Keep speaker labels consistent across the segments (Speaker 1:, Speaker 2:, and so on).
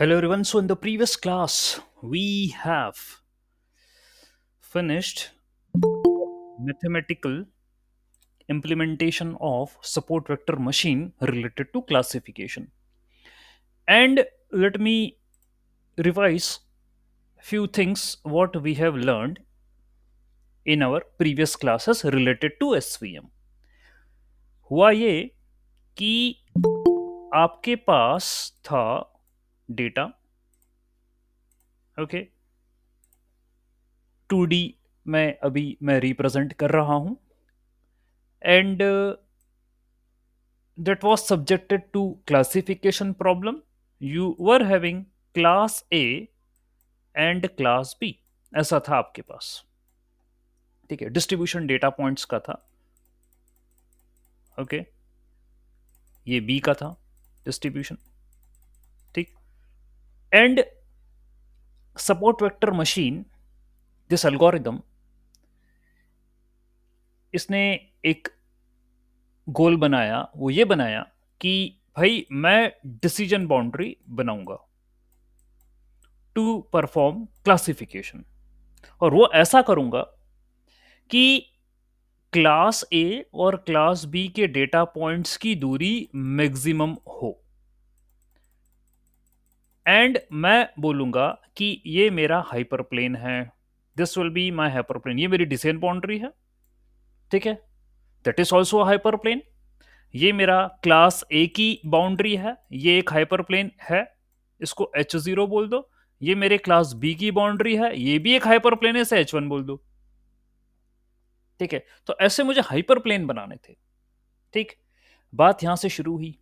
Speaker 1: Hello everyone. So in the previous class, we have finished mathematical implementation of support vector machine related to classification. And let me revise few things what we have learned in our previous classes related to SVM. हुआ ये कि आपके पास था data, okay, 2D में अभी मैं represent कर रहा हूं and that was subjected to classification problem. You were having class A and class B, ऐसा था आपके पास. ठीक है, डिस्ट्रीब्यूशन डेटा पॉइंट्स का था. ओके, ये बी का था डिस्ट्रीब्यूशन. ठीक. And support vector machine, this algorithm, इसने एक गोल बनाया. वो ये बनाया कि भाई मैं डिसीजन बाउंड्री बनाऊंगा टू परफॉर्म क्लासिफिकेशन. और वो ऐसा करूंगा कि क्लास ए और क्लास बी के डेटा पॉइंट्स की दूरी मैक्सिमम हो. एंड मैं बोलूंगा कि ये मेरा हाइपरप्लेन है. This will be my hyperplane. ये मेरी डिसीजन बाउंड्री है. ठीक है, दैट इज ऑल्सो हाइपरप्लेन. ये मेरा क्लास ए की बाउंड्री है. ये एक हाइपरप्लेन है, इसको H0 बोल दो. ये मेरे क्लास बी की बाउंड्री है, ये भी एक हाइपरप्लेन है, इसे H1 बोल दो. ठीक है, तो ऐसे मुझे हाइपरप्लेन बनाने थे. ठीक, बात यहां से शुरू हुई.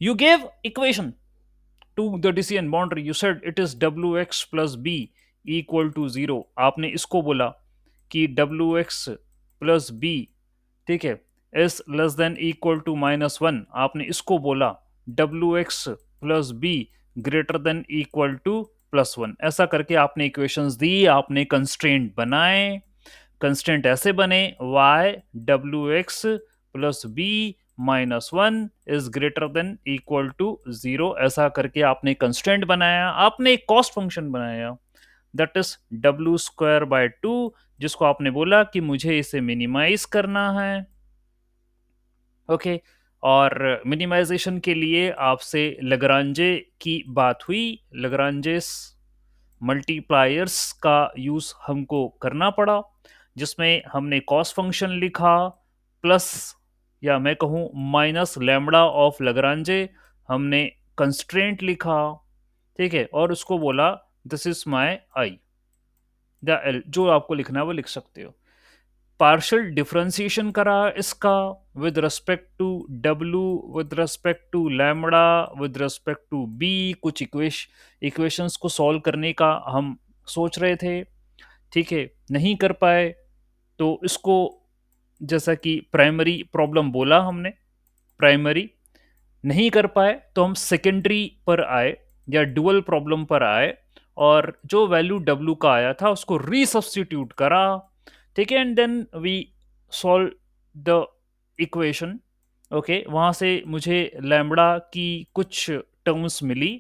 Speaker 1: You gave equation to the decision boundary. You said it is wx plus b equal to 0. आपने इसको बोला कि wx plus b, ठीक है, is less than equal to -1. आपने इसको बोला wx plus b greater than equal to +1. ऐसा करके आपने इक्वेशंस दी, आपने कंस्ट्रेंट बनाए. कंस्टेंट ऐसे बने y wx plus b -1 is greater than equal to 0. ऐसा करके आपने कंस्टेंट बनाया, आपने एक कॉस्ट फंक्शन बनाया, that is w square by 2, जिसको आपने बोला कि मुझे इसे मिनिमाइज करना है. ओके, और मिनिमाइजेशन के लिए आपसे लगरांजे की बात हुई. लगरांजेस मल्टीप्लायर्स का यूज हमको करना पड़ा, जिसमें हमने कॉस फंक्शन लिखा प्लस, या मैं कहूं माइनस लैम्बडा ऑफ लगरांजे. हमने कंस्ट्रेंट लिखा, ठीक है, और उसको बोला this is my I. The L, जो आपको लिखना है वो लिख सकते हो. पार्शियल डिफरेंशिएशन करा इसका with respect to W, with respect to lambda, with respect to B. कुछ इक्वेशंस को सॉल्व करने का हम सोच रहे थे. ठीक है, नहीं कर पाए तो इसको, जैसा कि प्राइमरी प्रॉब्लम बोला हमने, प्राइमरी नहीं कर पाए तो हम सेकेंडरी पर आए या डुअल प्रॉब्लम पर आए, और जो वैल्यू डब्ल्यू का आया था उसको रीसब्स्टिट्यूट करा. ठीक है, and then we solve the equation. Okay, वहां से मुझे लैम्बडा की कुछ टर्म्स मिली.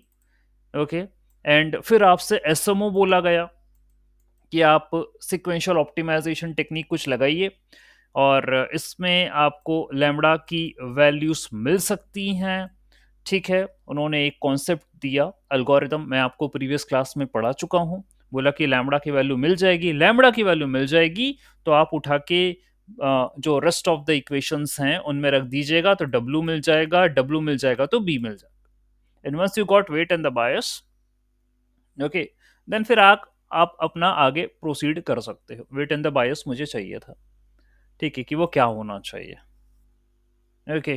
Speaker 1: ओके, एंड फिर आपसे एसएमओ बोला गया कि आप सिक्वेंशियल ऑप्टिमाइजेशन टेक्निक कुछ लगाइए, और इसमें आपको लैम्बडा की वैल्यूज मिल सकती हैं. ठीक है, उन्होंने एक कॉन्सेप्ट दिया, एल्गोरिदम, मैं आपको प्रीवियस क्लास में पढ़ा चुका हूं. बोला कि लैम्बडा की वैल्यू मिल जाएगी. लैम्बडा की वैल्यू मिल जाएगी तो आप उठा के जो रेस्ट ऑफ द इक्वेशंस हैं उनमें रख दीजिएगा, तो डब्ल्यू मिल जाएगा, डब्ल्यू मिल जाएगा तो बी मिल जाएगा. And once you got weight and the bias, okay, then फिर आप अपना आगे प्रोसीड कर सकते हो. वेट एंड द बायस मुझे चाहिए था, ठीक है, कि वो क्या होना चाहिए. ओके,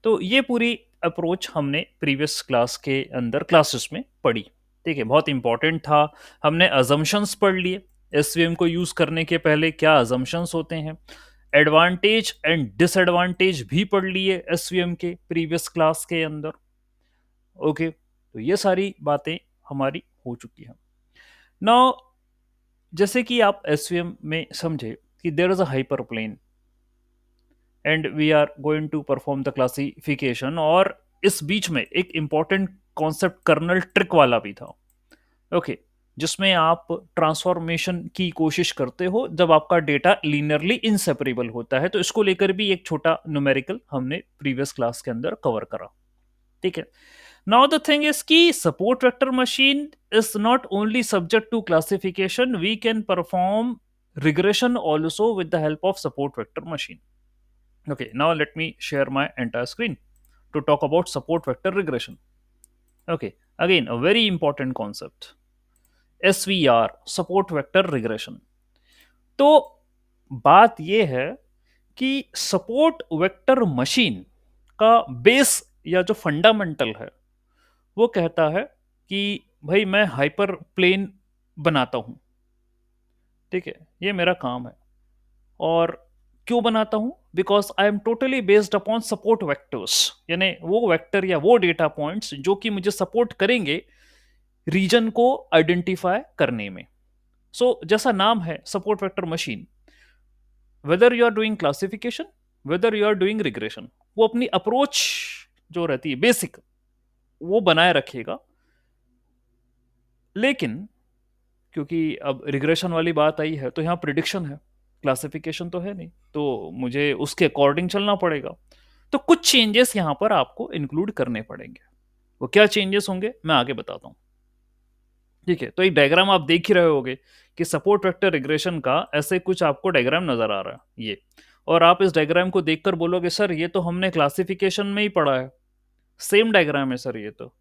Speaker 1: तो ये पूरी अप्रोच हमने प्रीवियस क्लास के अंदर क्लासेस में पढ़ी. ठीक है, बहुत इंपॉर्टेंट था. हमने अजम्पशंस पढ़ लिए. एसवीएम को यूज करने के पहले क्या अजम्पशंस होते हैं, एडवांटेज एंड डिसएडवांटेज भी पढ़ लिए एसवीएम के प्रीवियस क्लास के अंदर. ओके, तो ये सारी बातें हमारी हो चुकी हैं. नाउ, जैसे कि आप एसवीएम में समझे कि there is a hyper plane and we are going to perform the classification, और इस बीच में एक इंपॉर्टेंट कॉन्सेप्ट कर्नल ट्रिक वाला भी था। ओके, जिसमें आप ट्रांसफॉर्मेशन की कोशिश करते हो जब आपका डेटा लीनियरली इनसेपरेबल होता है। तो इसको लेकर भी एक छोटा न्यूमेरिकल हमने प्रीवियस क्लास के अंदर कवर करा। ठीक है। नाउ द थिंग इज कि support vector machine is not only subject to classification, we can perform regression also with the help of support vector machine. Okay, now let me share my entire screen to talk about support vector regression. Okay, again, a very important concept, SVR, support vector regression. तो बात यह है कि support vector machine का base या जो fundamental है वो कहता है कि भाई मैं हाइपर प्लेन बनाता हूं। ठीक है, ये मेरा काम है। और क्यों बनाता हूं? Because I am totally based upon support vectors, यानी वो वेक्टर या वो डेटा पॉइंट्स जो कि मुझे सपोर्ट करेंगे रीजन को आइडेंटिफाई करने में। सो जैसा नाम है support vector machine, whether you are doing classification, whether you are doing regression, वो अपनी अप्रोच जो रहती है बेसिक वो बनाए रखेगा। लेकिन क्योंकि अब रिग्रेशन वाली बात आई है तो यहाँ प्रिडिक्शन है, क्लासिफिकेशन तो है नहीं, तो मुझे उसके अकॉर्डिंग चलना पड़ेगा। तो कुछ चेंजेस यहाँ पर आपको इंक्लूड करने पड़ेंगे। वो क्या चेंजेस होंगे मैं आगे बताता हूँ। ठीक है, तो एक डायग्राम आप देख ही रहे होगे कि सपोर्ट वेक्टर रिग्रेशन का ऐसे कुछ आपको डायग्राम नजर आ रहा है ये। और आप इस डायग्राम को देखकर बोलोगे सर ये तो हमने क्लासिफिकेशन में ही पढ़ा है। सेम डायग्राम है सर ये तो।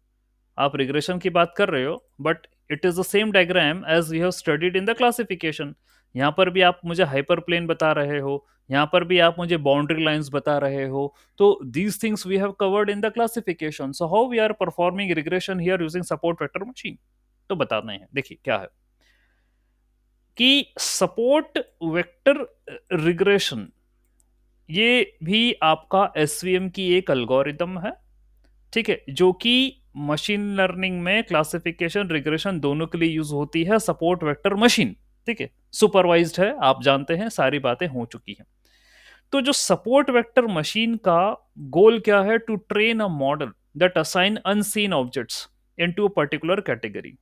Speaker 1: आप रिग्रेशन की बात कर रहे हो but it is the same diagram as you have studied in the classification. यहाँ पर भी आप मुझे हाइपर प्लेन बता रहे हो, यहाँ पर भी आप मुझे बाउंड्री लाइंस बता रहे हो। तो these things we have covered in the classification, so how we are performing regression here using support vector machine. तो बताते हैं, देखिए क्या है कि सपोर्ट वेक्टर रिग्रेशन ये भी आपका एसवीएम की एक एल्गोरिदम है। ठीक है, जो कि मशीन लर्निंग में क्लासिफिकेशन रिग्रेशन दोनों के लिए यूज होती है। सपोर्ट वेक्टर मशीन, ठीक है, सुपरवाइज्ड है, आप जानते हैं, सारी बातें हो चुकी हैं। तो जो सपोर्ट वेक्टर मशीन का गोल क्या है? To train a model that assign unseen objects into a particular category,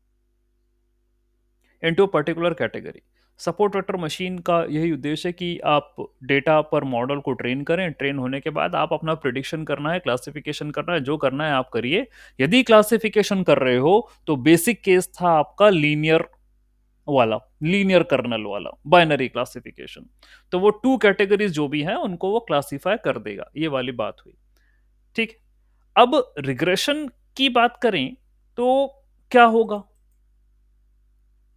Speaker 1: into a particular category. Support vector machine का यही उद्देश्य है कि आप डेटा पर मॉडल को ट्रेन करें। ट्रेन होने के बाद आप अपना प्रिडिक्शन करना है, क्लासिफिकेशन करना है, जो करना है आप करिए। यदि क्लासिफिकेशन कर रहे हो तो बेसिक केस था आपका लीनियर वाला, लीनियर कर्नल वाला, बाइनरी क्लासिफिकेशन। तो वो टू कैटेगरीज जो भी हैं उनको वो क्लासिफाई कर देगा, ये वाली बात हुई। ठीक। अब रिग्रेशन की बात करें तो क्या होगा?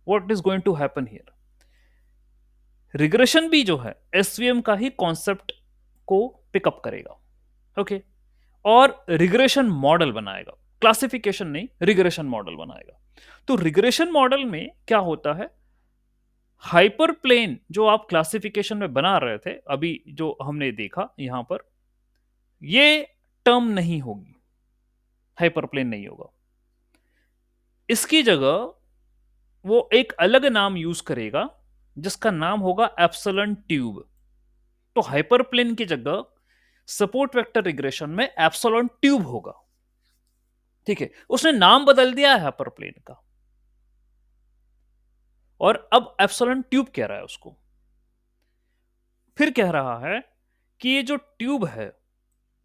Speaker 1: What is going to happen here? Regression भी जो है एसवीएम का ही कॉन्सेप्ट को पिकअप करेगा। ओके, और रिग्रेशन मॉडल बनाएगा, क्लासिफिकेशन नहीं, रिग्रेशन मॉडल बनाएगा। तो रिग्रेशन मॉडल में क्या होता है? हाइपर प्लेन जो आप क्लासिफिकेशन में बना रहे थे, अभी जो हमने देखा यहां पर, ये टर्म नहीं होगी, हाइपर प्लेन नहीं होगा। इसकी जगह वो एक अलग नाम यूज करेगा जिसका नाम होगा एप्सिलॉन ट्यूब। तो हाइपरप्लेन की जगह सपोर्ट वेक्टर रिग्रेशन में एप्सिलॉन ट्यूब होगा। ठीक है, उसने नाम बदल दिया है हाइपरप्लेन का, और अब एप्सिलॉन ट्यूब कह रहा है उसको। फिर कह रहा है कि ये जो ट्यूब है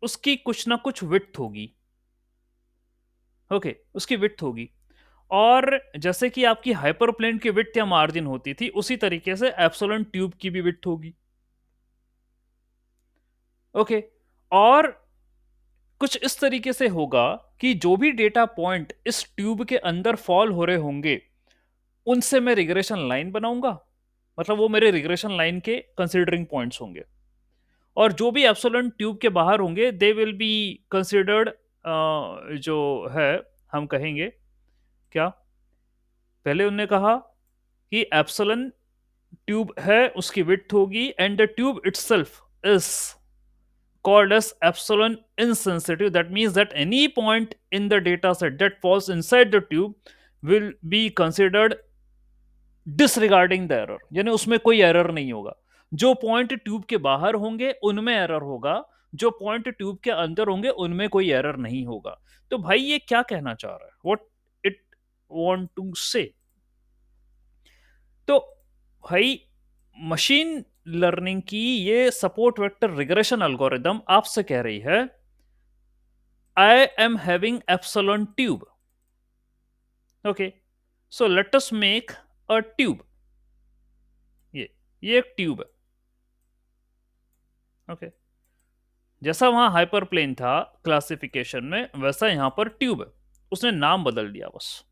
Speaker 1: उसकी कुछ ना कुछ विड्थ होगी। ओके, उसकी विड्थ होगी। और जैसे कि आपकी हाइपरप्लेन की विड्थ या मार्जिन होती थी, उसी तरीके से एप्सिलॉन ट्यूब की भी विड्थ होगी। ओके, और कुछ इस तरीके से होगा कि जो भी डेटा पॉइंट इस ट्यूब के अंदर फॉल हो रहे होंगे उनसे मैं रिग्रेशन लाइन बनाऊंगा, मतलब वो मेरे रिग्रेशन लाइन के कंसीडरिंग पॉइंट्स होंगे। और जो भी एप्सिलॉन ट्यूब के बाहर होंगे दे विल बी कंसीडर्ड, जो है हम कहेंगे क्या, पहले उन्होंने कहा कि एप्सिलॉन ट्यूब है, उसकी विड्थ होगी, and the tube itself is called as epsilon insensitive. That means that any point in the data set that falls inside the tube will be considered disregarding the error, यानी उसमें कोई error नहीं होगा। जो point tube के बाहर होंगे उनमें एरर होगा, जो पॉइंट ट्यूब के अंदर होंगे उनमें कोई एरर नहीं होगा। तो भाई ये क्या कहना चाह रहा है, व्हाट इट वांट टू से? तो भाई मशीन लर्निंग की ये सपोर्ट वेक्टर रिग्रेशन एल्गोरिदम आपसे कह रही है I am having epsilon tube. Okay, so let us make a tube. ये एक ट्यूब है। ओके, जैसा वहां हाइपर प्लेन था क्लासिफिकेशन में, वैसा यहां पर ट्यूब है। उसने नाम बदल दिया बस।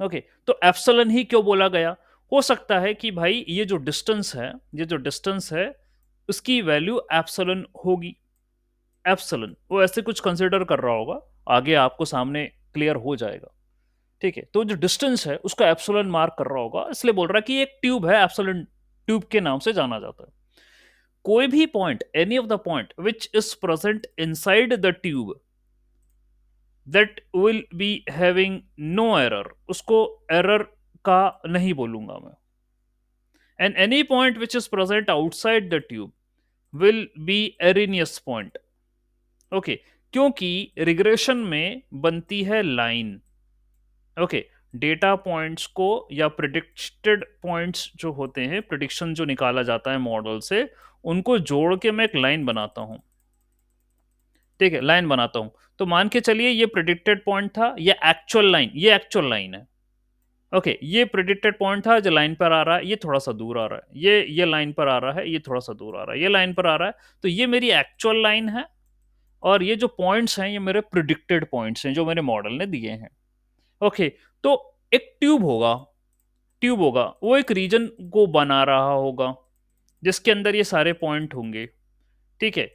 Speaker 1: ओके, तो एप्सिलॉन ही क्यों बोला गया? हो सकता है कि भाई ये जो डिस्टेंस है उसकी वैल्यू एप्सिलॉन होगी। एप्सिलॉन वो ऐसे कुछ कंसिडर कर रहा होगा, आगे आपको सामने क्लियर हो जाएगा। ठीक है, तो जो डिस्टेंस है उसको एप्सिलॉन मार्क कर रहा होगा, इसलिए बोल रहा है कि एक ट्यूब है, एप्सिलॉन ट्यूब के नाम से जाना जाता है। कोई भी point, any of the point which is present inside the tube that will be having no error, उसको एरर का नहीं बोलूंगा मैं। And any point which is present outside the tube will be erroneous point. Okay, क्योंकि regression में बनती है line. Okay, data points को या प्रिडिक्टेड पॉइंट्स जो होते हैं, प्रिडिक्शन जो निकाला जाता है मॉडल से, उनको जोड़ के मैं एक लाइन बनाता हूं। ठीक है, लाइन बनाता हूं। तो मान के चलिए ये प्रिडिक्टेड पॉइंट था, ये एक्चुअल लाइन है। ओके, ये प्रिडिक्टेड पॉइंट था जो लाइन पर आ रहा है, ये थोड़ा सा दूर आ रहा है, ये लाइन पर आ रहा है, ये थोड़ा सा दूर आ रहा है, ये लाइन पर आ रहा है। तो ये मेरी एक्चुअल लाइन है, और ये जो पॉइंट्स हैं ये मेरे प्रिडिक्टेड पॉइंट्स हैं जो मेरे मॉडल ने दिए हैं। ओके, तो एक ट्यूब होगा, वो एक रीजन को बना रहा होगा जिसके अंदर ये सारे पॉइंट होंगे। ठीक है,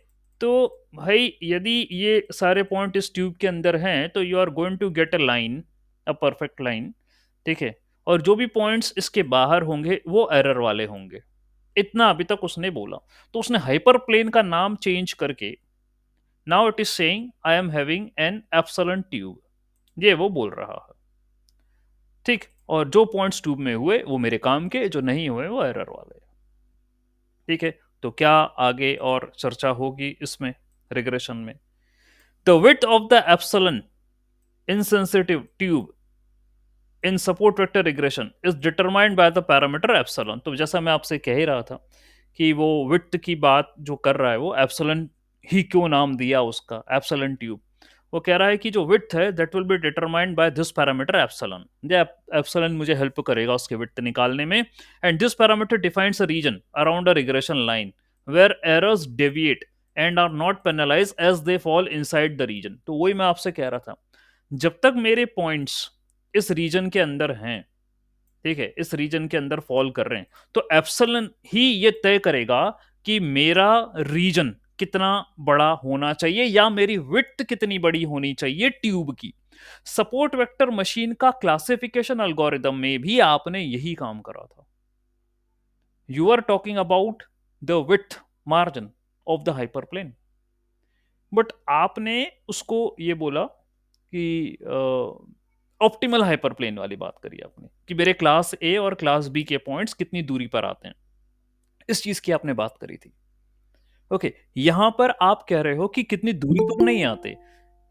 Speaker 1: तो भाई यदि ये सारे पॉइंट इस ट्यूब के अंदर हैं तो you are going to get a line, a perfect line. ठीक है, और जो भी पॉइंट्स इसके बाहर होंगे वो एरर वाले होंगे। इतना अभी तक उसने बोला। तो उसने हाइपर प्लेन का नाम चेंज करके now it is saying I am having an epsilon tube, ये वो बोल रहा है। ठीक, और जो पॉइंट्स ट्यूब में हुए वो मेरे काम के, जो नहीं हुए वो एरर वाले। ठीक है, तो क्या आगे और चर्चा होगी इसमें, रिग्रेशन में? The width of the epsilon insensitive tube in support vector regression is determined by the parameter epsilon। तो जैसा मैं आपसे कह ही रहा था कि वो विड्थ की बात जो कर रहा है वो एप्सिलॉन ही क्यों नाम दिया उसका, एप्सिलॉन ट्यूब। वो कह रहा है कि जो विड्थ है that will be determined by this parameter epsilon. ये एप्सिलॉन मुझे हेल्प करेगा उसके विड्थ निकालने में। And this parameter defines a region around a regression line where errors deviate and are not penalize as they fall inside the region. तो वही मैं आपसे कह रहा था, जब तक मेरे पॉइंट्स इस रीजन के अंदर हैं, ठीक है, इस रीजन के अंदर फॉल कर रहे हैं, तो एप्सिलॉन ही ये तय करेगा कि मेरा रीजन कितना बड़ा होना चाहिए या मेरी विड्थ कितनी बड़ी होनी चाहिए ट्यूब की। सपोर्ट वेक्टर मशीन का क्लासिफिकेशन एल्गोरिदम में भी आपने यही काम करा था। You are talking about the width margin of the hyperplane, but आपने उसको ये बोला कि ऑप्टिमल हाइपरप्लेन वाली बात करी आपने कि मेरे क्लास ए और क्लास बी के पॉइंट्स कितनी दूरी पर आते हैं, इस चीज की आपने बात करी थी। ओके, यहां पर आप कह रहे हो कि कितनी दूरी पर नहीं आते।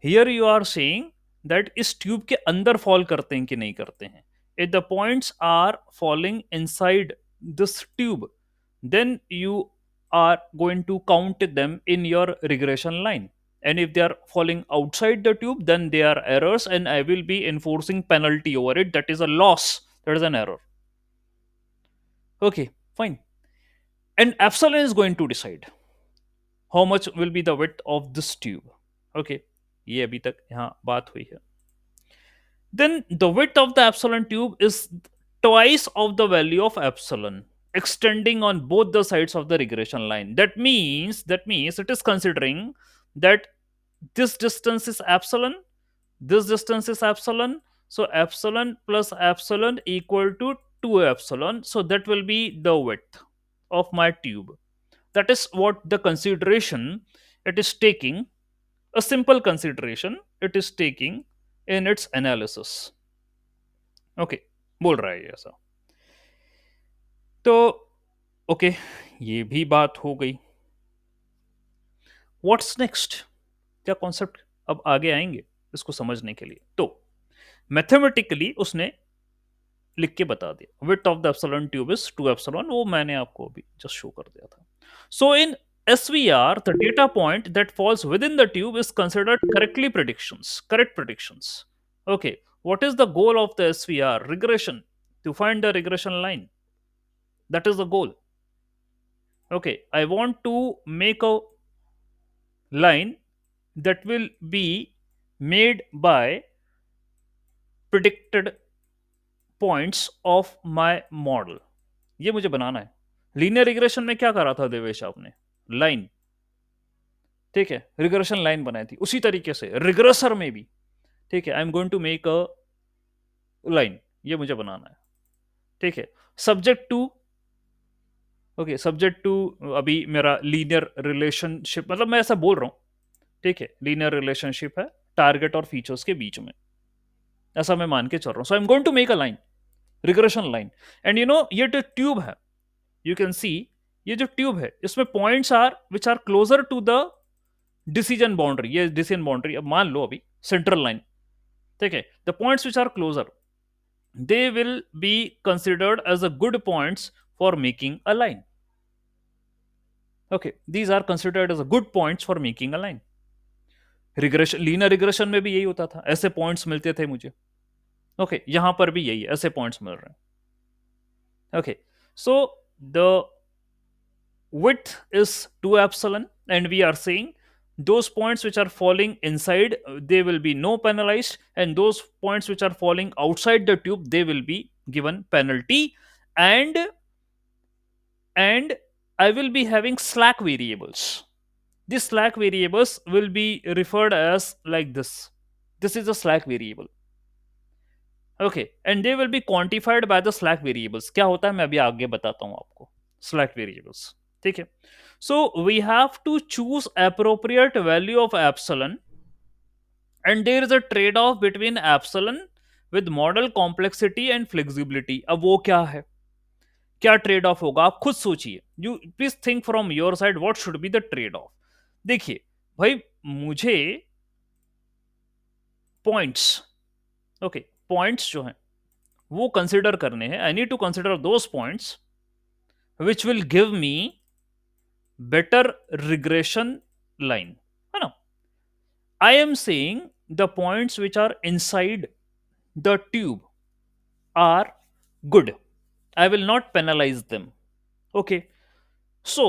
Speaker 1: Here you are saying that इस ट्यूब के अंदर फॉल करते हैं कि नहीं करते हैं। If the points are falling inside this tube then you are going to count them in your regression line, and if they are falling outside the tube then they are errors and I will be enforcing penalty over it, that is a loss, that is an error. Okay, fine. And epsilon is going to decide how much will be the width of this tube. Okay, ये अभी तक यहाँ बात हुई है। Then the width of the epsilon tube is twice of the value of epsilon, extending on both the sides of the regression line. That means it is considering that this distance is epsilon, this distance is epsilon, so epsilon plus epsilon equal to 2 epsilon, so that will be the width of my tube. That is what the consideration it is taking, a simple consideration it is taking in its analysis. Okay, बोल रहा है ये ऐसा। तो okay, ये भी बात हो गई। व्हाट्स नेक्स्ट, क्या कॉन्सेप्ट अब आगे आएंगे इसको समझने के लिए। तो मैथमेटिकली उसने लिख के बता दिया, width of the epsilon tube is 2 epsilon, वो मैंने आपको अभी जस्ट शो कर दिया था। सो इन SVR, the data point that falls within the tube is considered correct predictions. Okay, what is the goal of the SVR? Regression, to find the regression line. That is the goal. Okay, I want to make a line that will be made by predicted points of my model. ये मुझे बनाना है। Linear regression में क्या करा था देवेश आपने? Line, ठीक है, रिग्रेशन लाइन बनाई थी। उसी तरीके से रिग्रेसर में भी, ठीक है, I am going to make a line, ये मुझे बनाना है, ठीक है। Subject to, okay, subject to अभी मेरा लीनियर रिलेशनशिप, मतलब मैं ऐसा बोल रहा हूं, ठीक है, लीनियर रिलेशनशिप है टारगेट और फीचर्स के बीच में, ऐसा मैं मान के चल रहा हूं। So I am going to make a line, regression line, and you know ये जो ट्यूब है, यू कैन सी, ये जो ट्यूब है इसमें points are which are closer to the decision boundary, ये डिसीजन बाउंड्री, अब मान लो अभी सेंट्रल लाइन, ठीक है, the points which are closer, they will be considered as a good points for making a line. Okay, these are considered as a good points for making a line. Regression, linear regression में भी यही होता था, ऐसे points मिलते थे मुझे। Okay, यहां पर भी यही है, ऐसे पॉइंट्स मिल रहे हैं। Okay, so the width is 2 epsilon, and we are saying those points which are falling inside, they will be no penalized, and those points which are falling outside the tube, they will be given penalty. and and I will be having slack variables. These slack variables will be referred as like this. This is a slack variable. Okay, and they will be quantified by the slack variables. क्या होता है मैं अभी आगे बताता हूं आपको, slack variables, ठीक है। So we have to choose appropriate value of epsilon, and there is a trade off between epsilon with model complexity and flexibility. अब वो क्या है, क्या ट्रेड ऑफ होगा, आप खुद सोचिए, you please think from your side what should be the trade off. देखिए भाई, मुझे पॉइंट्स, ओके, पॉइंट्स जो हैं वो कंसिडर करने हैं। I need to consider those points which will give me better regression line, है ना। I am saying the points which are inside the tube are good. I will not penalize them. Okay. So,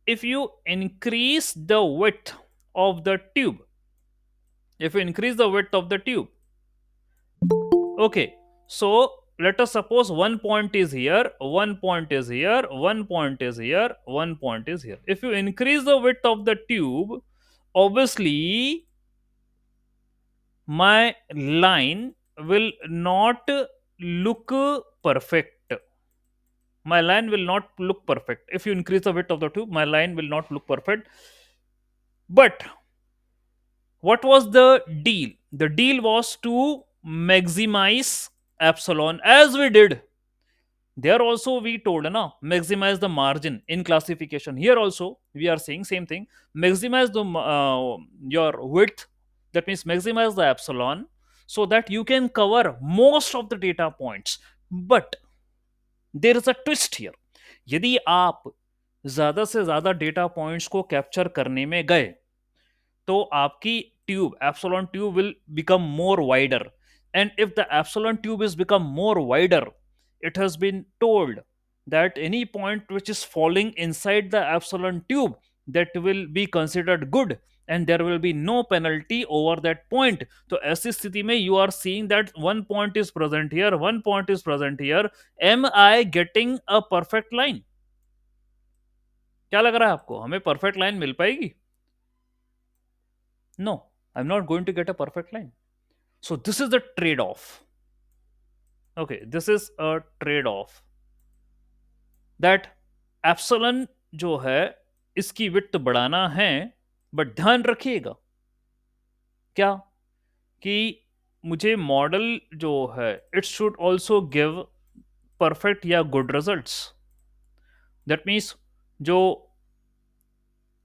Speaker 1: if you increase the width of the tube, if you increase the width of the tube, okay, so let us suppose one point is here, one point is here, one point is here, one point is here. If you increase the width of the tube, obviously my line will not look perfect. My line will not look perfect. If you increase the width of the tube, my line will not look perfect. But what was the deal? The deal was to maximize epsilon, as we did there also. We told na, maximize the margin in classification. Here also we are saying same thing, maximize the your width, that means maximize the epsilon, so that you can cover most of the data points. But there is a twist here, यदि आप ज्यादा से ज्यादा data points को capture करने में गए तो आपकी tube, epsilon tube will become more wider, and if the epsilon tube is become more wider, it has been told that any point which is falling inside the epsilon tube, that will be considered good, and there will be no penalty over that point. तो ऐसी स्थिति में you are seeing that one point is present here, one point is present here. Am I getting a perfect line? क्या लग रहा है आपको, हमें perfect line मिल पाएगी? No, I'm not going to get a perfect line. So this is the trade off. Okay, this is a trade off, that epsilon जो है इसकी विड्थ बढ़ाना है, बट ध्यान रखिएगा क्या, कि मुझे मॉडल जो है it should also give perfect या गुड रिजल्ट्स। दैट मीन्स जो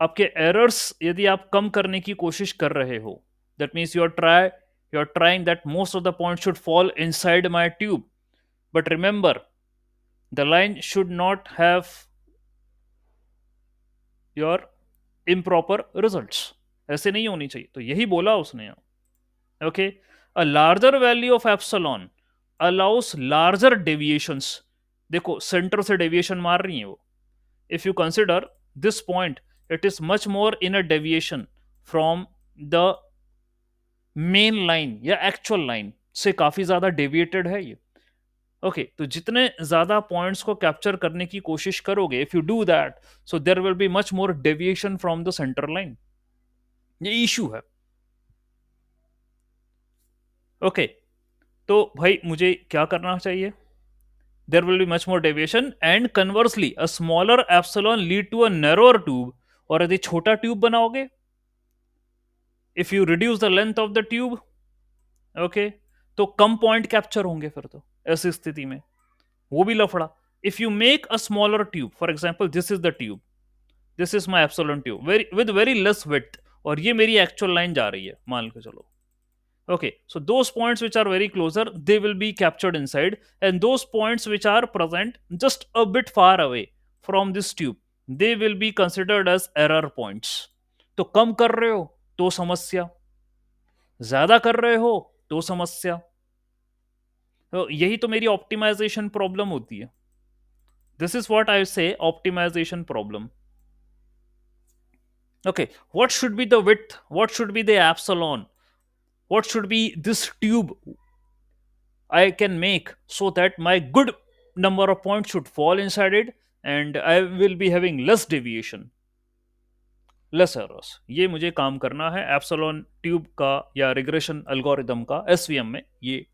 Speaker 1: आपके एरर्स यदि आप कम करने की कोशिश कर रहे हो, that means you are trying that most of the point should fall inside my tube, but remember the line should not have your improper results, ऐसे नहीं होनी चाहिए। तो यही बोला उसने यहाँ। Okay, a larger value of epsilon allows larger deviations. देखो सेंटर से डेविएशन मार रही है वो। If you consider this point, it is much more in a deviation from the main line या एक्चुअल लाइन से काफी ज्यादा डेविएटेड है ये। ओके, तो जितने ज्यादा पॉइंट्स को कैप्चर करने की कोशिश करोगे, if you do that, so there will be much more deviation from the center line. ये इशू है। ओके, तो भाई मुझे क्या करना चाहिए? There will be much more deviation and conversely a smaller epsilon lead to a narrower tube. और यदि छोटा ट्यूब बनाओगे, if you reduce the length of the tube, okay, तो कम पॉइंट कैप्चर होंगे फिर तो ऐसी स्थिति में, वो भी लफड़ा। If you make a smaller tube, for example this is the tube, this is my epsilon tube very with very less width, और ये मेरी एक्चुअल लाइन जा रही है मान के चलो। Okay, so those points which are very closer, they will be captured inside, and those points which are present just a bit far away from this tube, they will be considered as error points. तो कम कर रहे हो तो समस्या, ज्यादा कर रहे हो तो समस्या। तो यही तो मेरी ऑप्टिमाइजेशन प्रॉब्लम होती है। This is what I say optimization problem. Okay, what should be the width, what should be the epsilon, what should be this tube I can make so that my good number of points should fall inside it and I will be having less deviation, less errors। ये मुझे काम करना है epsilon tube का या regression algorithm का SVM में, ये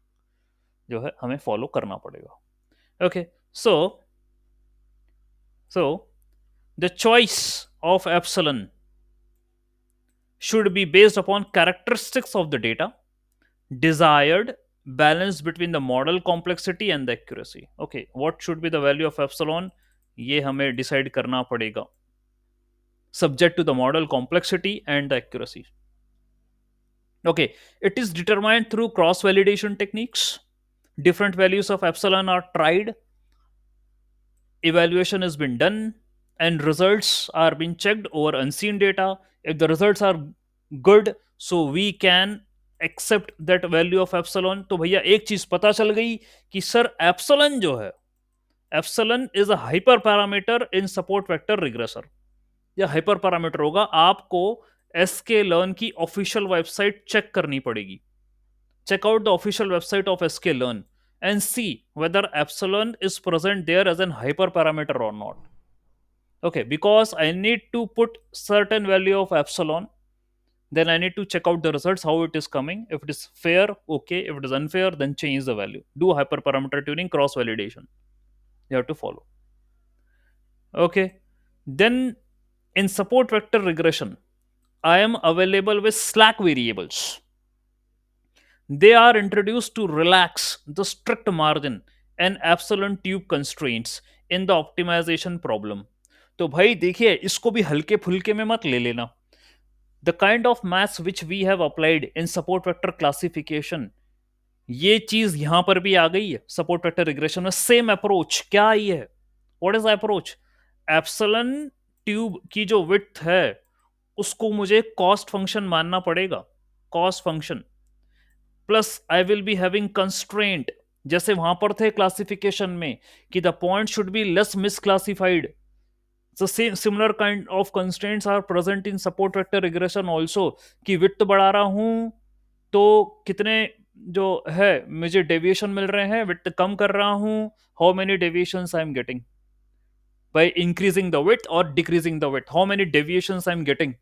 Speaker 1: जो है हमें फॉलो करना पड़ेगा। Okay, so so the choice of epsilon should be based upon characteristics of the data, desired balance between the model complexity and the accuracy। Okay, what should be the value of epsilon, ये हमें decide करना पड़ेगा subject to the model complexity and the accuracy। Okay, it is determined through cross validation techniques, different values of epsilon are tried, evaluation has been done, and results are being checked over unseen data। If the results are good, so we can accept that value of epsilon. तो भैया एक चीज पता चल गई कि sir epsilon जो है, epsilon is a hyper parameter in support vector regressor. या हाइपर पैरामीटर होगा, आपको एसके लर्न की ऑफिशियल वेबसाइट चेक करनी पड़ेगी। check out the official website of sklearn and see whether epsilon is present there as an hyperparameter or not। Okay, because I need to put certain value of epsilon, then I need to check out the results, how it is coming. If it is fair, okay. If it is unfair, then change the value. Do hyperparameter tuning, cross validation. You have to follow. Okay. Then in support vector regression, I am available with slack variables. They are introduced to relax the strict margin and epsilon tube constraints in the optimization problem। तो भाई देखिए, इसको भी हल्के फुल्के में मत ले लेना। The kind of maths which we have applied in support vector classification, ये चीज यहां पर भी आ गई है सपोर्ट वेक्टर रिग्रेशन में। सेम अप्रोच क्या आई है? What is approach? Epsilon tube की जो विड्थ है उसको मुझे कॉस्ट फंक्शन मानना पड़ेगा, cost function plus I will be having constraint, जैसे वहां पर थे क्लासिफिकेशन में कि the point should be less misclassified. So similar kind of constraints are present in support vector regression also, कि विड्थ बढ़ा रहा हूं तो कितने जो है मुझे डेविएशन मिल रहे हैं, विड्थ कम कर रहा हूं, how many deviations I am getting by increasing the width or decreasing the width, how many deviations I'm getting।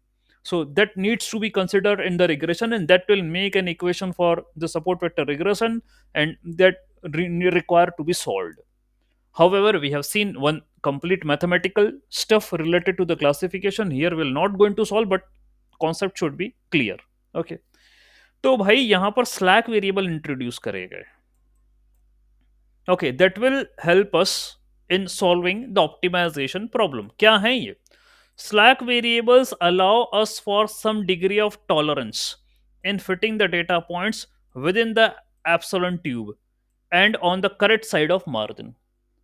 Speaker 1: So that needs to be considered in the regression, and that will make an equation for the support vector regression, and that require to be solved। However, we have seen one complete mathematical stuff related to the classification here, will not going to solve, but concept should be clear। Okay, तो भाई यहां पर slack variable introduce करे गए। Okay, that will help us in solving the optimization problem। क्या है ये? Slack variables allow us for some degree of tolerance in fitting the data points within the epsilon tube and on the correct side of margin.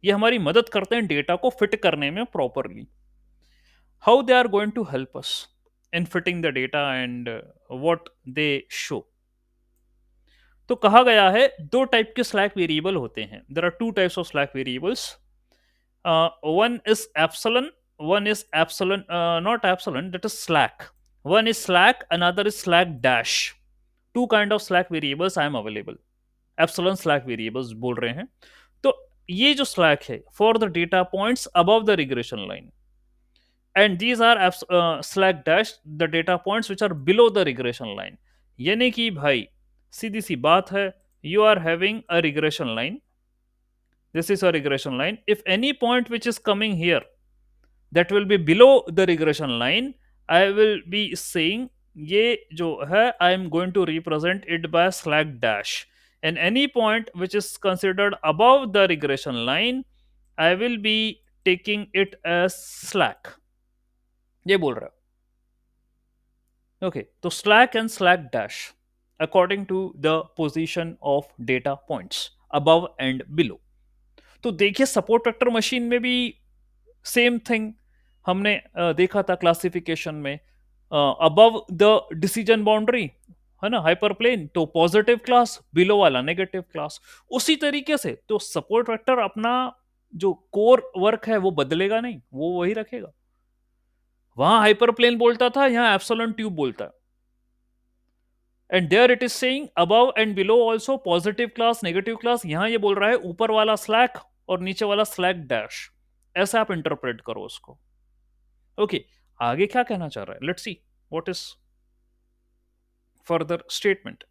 Speaker 1: ये हमारी मदद करते हैं data को fit करने में properly. How they are going to help us in fitting the data and what they show. तो कहा गया है दो टाइप के स्लैक वेरिएबल होते हैं. There are two types of slack variables. One is epsilon, one is epsilon, not epsilon, that is slack. One is slack, another is slack dash. Two kind of slack variables I am available. Epsilon slack variables बोल रहे हैं. तो ये जो slack है for the data points above the regression line, and these are slack dash the data points which are below the regression line. यानी कि भाई सीधी सी बात है, you are having a regression line. This is a regression line. If any point which is coming here that will be below the regression line, I will be saying ये जो है I am going to represent it by slack dash. And any point which is considered above the regression line, I will be taking it as slack. ये बोल रहा है. Okay, तो slack and slack dash according to the position of data points above and below. तो देखिए support vector machine में भी same thing हमने देखा था क्लासिफिकेशन में. अबव द डिसीजन बाउंड्री है ना हाइपर प्लेन, तो पॉजिटिव क्लास, बिलो वाला नेगेटिव क्लास. उसी तरीके से तो सपोर्ट वेक्टर अपना जो कोर वर्क है वो बदलेगा नहीं, वो वही रखेगा. वहां हाइपर प्लेन बोलता था, यहाँ एप्सिलॉन ट्यूब बोलता है. And there it is saying above and below also positive class negative class. यहां ये बोल रहा है ऊपर वाला स्लैक और नीचे वाला स्लैक डैश. ऐसा आप इंटरप्रेट करो उसको. ओके, आगे क्या कहना चाह रहा है, let's see what is further statement.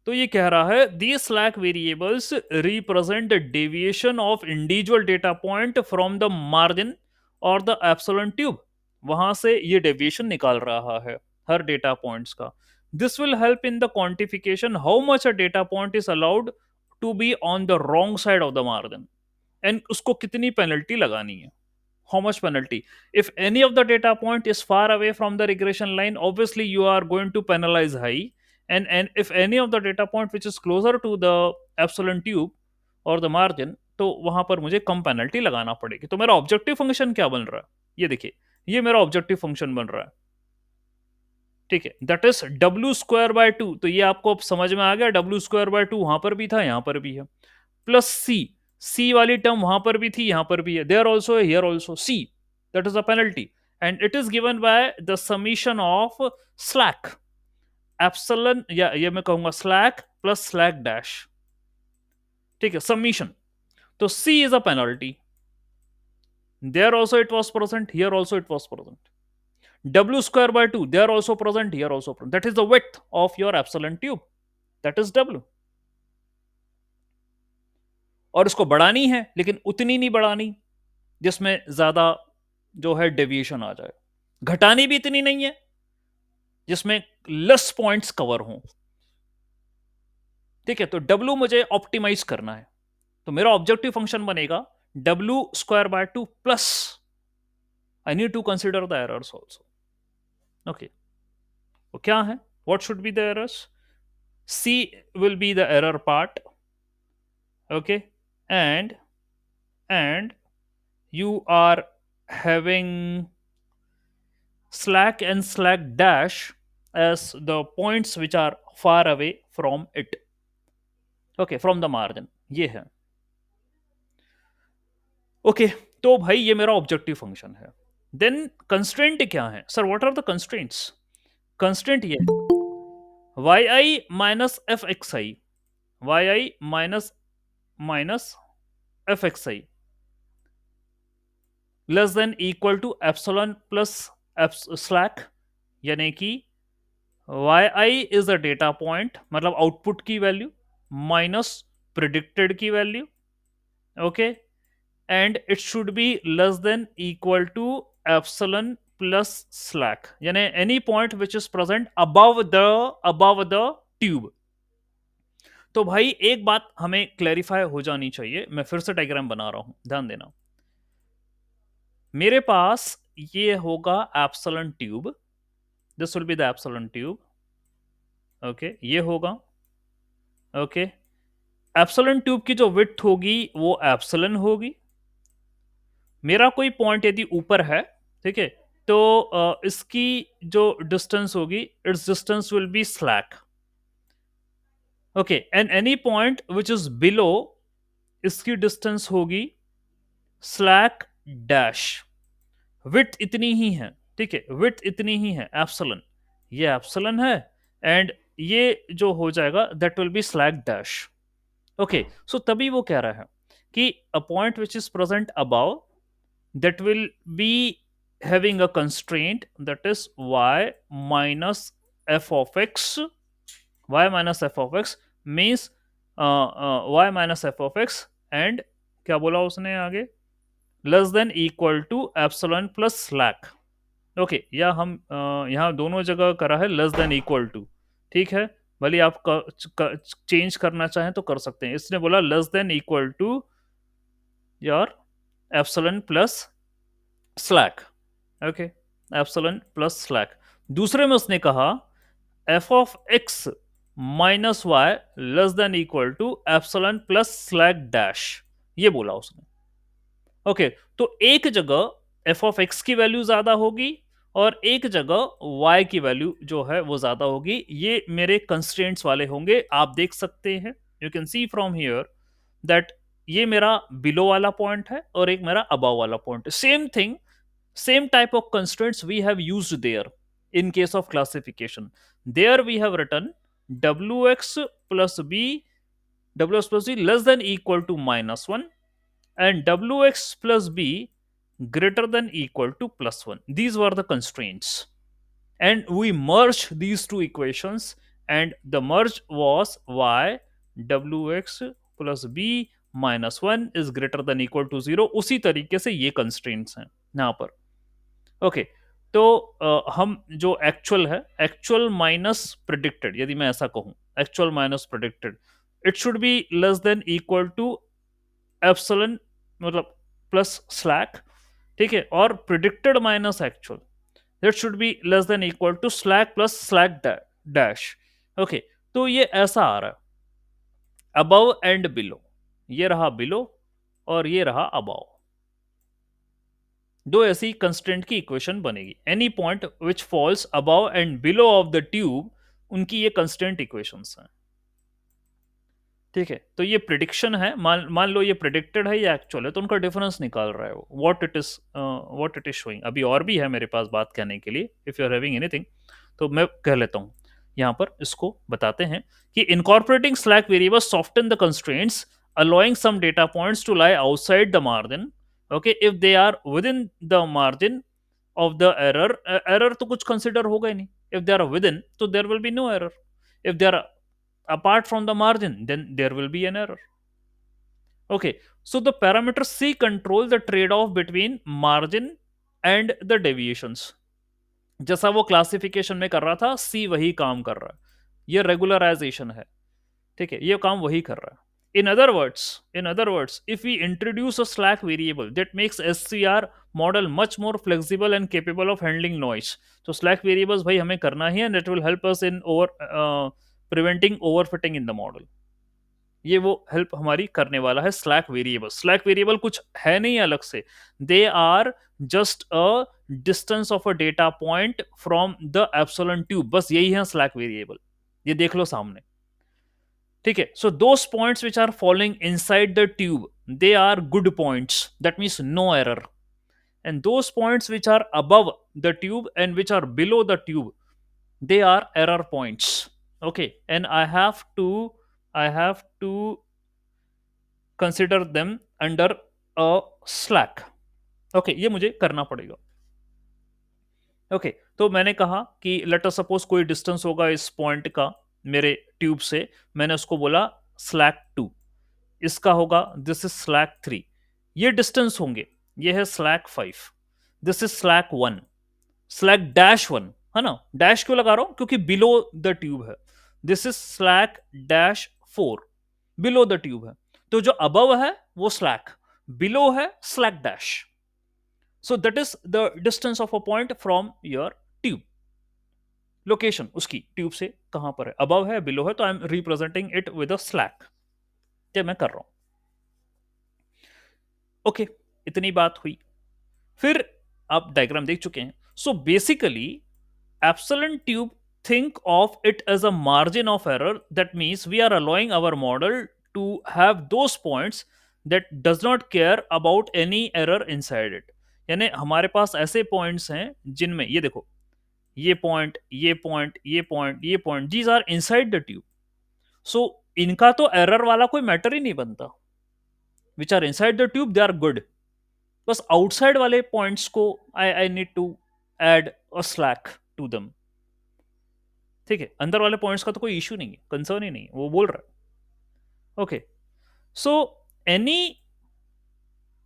Speaker 1: तो ये कह रहा है the slack variables represent the deviation of individual data point from the margin और द एप्सिलॉन ट्यूब. वहां से ये डेविएशन निकाल रहा है हर डेटा पॉइंट्स का. This will help in the quantification how much a data point is allowed to be on the wrong side of the margin and उसको कितनी पेनल्टी लगानी है. How much penalty? If any of the data point is far away from the regression line, obviously you are going to penalize high. And if any of the data point which is closer to the epsilon tube or the margin, तो वहां पर मुझे कम penalty लगाना पड़ेगी. तो मेरा objective function क्या बन रहा है, ये देखिए, ये मेरा ऑब्जेक्टिव फंक्शन बन रहा है. ठीक है, that is W square by two. तो ये आपको अब समझ में आ गया, डब्ल्यू स्क्वायर बाय टू वहां पर भी था, यहां पर भी है, प्लस सी. सी वाली टर्म वहां पर भी थी, यहां पर भी है, देयर ऑल्सो है, here also see. That is a penalty and it is given by the summation of slack epsilon, या ये मैं कहूंगा स्लैक प्लस स्लैक डैश. ठीक है, समीशन. तो c is a penalty. There also it was present, here also it was present. W square by 2, they are also present, here also present. That is the width of your epsilon tube. That is W. और इसको बढ़ानी है, लेकिन उतनी नहीं बढ़ानी जिसमें ज्यादा जो है डेविएशन आ जाए. घटानी भी इतनी नहीं है जिसमें लेस पॉइंट्स कवर हों. ठीक है, तो W मुझे ऑप्टिमाइज करना है. तो मेरा ऑब्जेक्टिव फंक्शन बनेगा W square by 2 plus I need to consider the errors also. Okay. तो क्या है? What should be the errors? C will be the error part. Okay. And you are having slack and slack dash as the points which are far away from it. Okay, from the margin. ये है. Okay, तो भाई ये मेरा objective function है. Then constraint क्या है sir, what are the constraints? Constraint ये yi minus f x i, yi minus f x i less than equal to epsilon plus slack. यानी कि yi is a data point, मतलब output की value minus predicted की value. Okay, and it should be less than equal to epsilon plus slack, यानी any point which is present above the tube. तो भाई एक बात हमें क्लैरिफाई हो जानी चाहिए, मैं फिर से डायग्राम बना रहा हूं, ध्यान देना. मेरे पास ये होगा epsilon tube, this will be the epsilon tube, okay ये होगा, ओके। एप्सिलॉन ट्यूब की जो विड्थ होगी वो एप्सिलॉन होगी। मेरा कोई पॉइंट यदि ऊपर है, ठीक है, तो इसकी जो डिस्टेंस होगी, it's distance will be slack, okay. And any point which is below, इसकी डिस्टेंस होगी स्लैक डैश। विड्थ इतनी ही है, ठीक है, विड्थ इतनी ही है एप्सिलॉन, ये एप्सिलॉन है, एंड ये जो हो जाएगा that will be slack dash, okay. So तभी वो कह रहा है कि a point which is present above that will be having a constraint that is y minus f of x. Y minus f of x means y minus f of x, and क्या बोला उसने आगे, less than equal to epsilon plus slack, okay. या हम यहाँ दोनों जगह करा है लेस देन इक्वल टू, ठीक है, भले आप चेंज करना चाहें तो कर सकते हैं। इसने बोला less than equal to your epsilon plus slack, okay, epsilon plus slack. दूसरे में उसने कहा F of X minus Y less than equal to epsilon plus slack dash, ये बोला उसने, ओके। तो एक जगह एफ ऑफ एक्स की वैल्यू ज्यादा होगी और एक जगह y की वैल्यू जो है वो ज्यादा होगी। ये मेरे कंस्ट्रेंट्स वाले होंगे, आप देख सकते हैं, you can see from here that ये मेरा बिलो वाला पॉइंट है और एक मेरा अबव वाला पॉइंट है। Same thing, same type of constraints we have used there in case of classification. There we have written wx plus b, wx plus b less than equal to minus 1, and wx plus b greater than equal to plus 1. These were the constraints, and we merged these two equations, and the merge was y wx plus b minus 1 is greater than equal to 0. उसी तरीके से ये constraints हैं यहाँ पर, okay. तो हम जो एक्चुअल है, एक्चुअल माइनस प्रिडिक्टेड, यदि मैं ऐसा कहूं, actual minus predicted, it should be less than equal to epsilon, मतलब प्लस स्लैक, ठीक है, और predicted minus actual, that should be less than equal to slack plus slack dash, okay. तो ये ऐसा आ रहा है, अबव एंड बिलो, ये रहा बिलो और ये रहा अबव। दो ऐसी कंस्टेंट की इक्वेशन बनेगी, any point which falls above and below of the tube, उनकी ये कंस्टेंट इक्वेशंस हैं, ठीक है। तो ये प्रिडिक्शन है, मान लो ये प्रिडिक्टेड है या एक्चुअल है, तो उनका डिफरेंस निकाल रहा है वो, व्हाट इट इज शोइंग। अभी और भी है मेरे पास बात कहने के लिए, if you are having anything तो मैं कह लेता हूं। यहाँ पर इसको बताते हैं कि incorporating slack variable soften the constraints, allowing some data points to lie outside the margin, okay, if they are within the margin of the error, error तो कुछ consider होगा ही नहीं, if they are within तो there will be no error, if they are apart from the margin then there will be an error, okay. So the parameter c control the trade off between margin and the deviations, जैसा वो classification में कर रहा था, सी वही काम कर रहा है, ये रेगुलराइजेशन है, ठीक है, ये काम वही कर रहा है। In other words, if we introduce a slack variable that makes SCR model much more flexible and capable of handling noise, तो slack variables भाई हमें करना ही है, and it will help us in preventing overfitting in the model. ये वो help हमारी करने वाला है स्लैक वेरिएबल। स्लैक वेरिएबल कुछ है नहीं अलग से, they are just a distance of a data point from the epsilon tube, बस यही है स्लैक वेरिएबल, ये देख लो सामने, ठीक है। So those points which are following inside the tube, they are good points, that means no error, and those points which are above the tube and which are below the tube, they are error points, okay. And I have to consider them under a slack, okay, ये मुझे करना पड़ेगा, okay. तो मैंने कहा कि let us suppose कोई distance होगा इस पॉइंट का मेरे ट्यूब से, मैंने उसको बोला स्लैक 2, इसका होगा दिस इज स्लैक 3, ये डिस्टेंस होंगे, ये है slack 5, this is slack 1, slack dash 1 है ना, डैश क्यों लगा रहा हूं, क्योंकि बिलो द ट्यूब है, this is slack dash 4, below the tube है, तो जो अबव है वो स्लैक, बिलो है slack dash. So that is the distance of a point from your tube. Location उसकी ट्यूब से कहां पर है, अबव है, बिलो है, तो I am representing it with a slack. क्या मैं कर रहा हूं? ओके, इतनी बात हुई। फिर आप डायग्राम देख चुके हैं। So basically epsilon tube, think of it as a margin of error. That means we are allowing our model to have those points that does not care about any error inside it. यानी हमारे पास ऐसे points हैं जिनमें ये देखो, ये point, ये point, ये पॉइंट, ये point, these are inside the tube. So इनका तो एरर वाला कोई मैटर ही नहीं बनता। Which are inside the tube they are good. बस आउटसाइड वाले पॉइंट्स को I need to add a slack to them. ठीक है, अंदर वाले पॉइंट्स का तो कोई इशू नहीं है, कंसर्न ही नहीं है, वो बोल रहा है। Okay, so any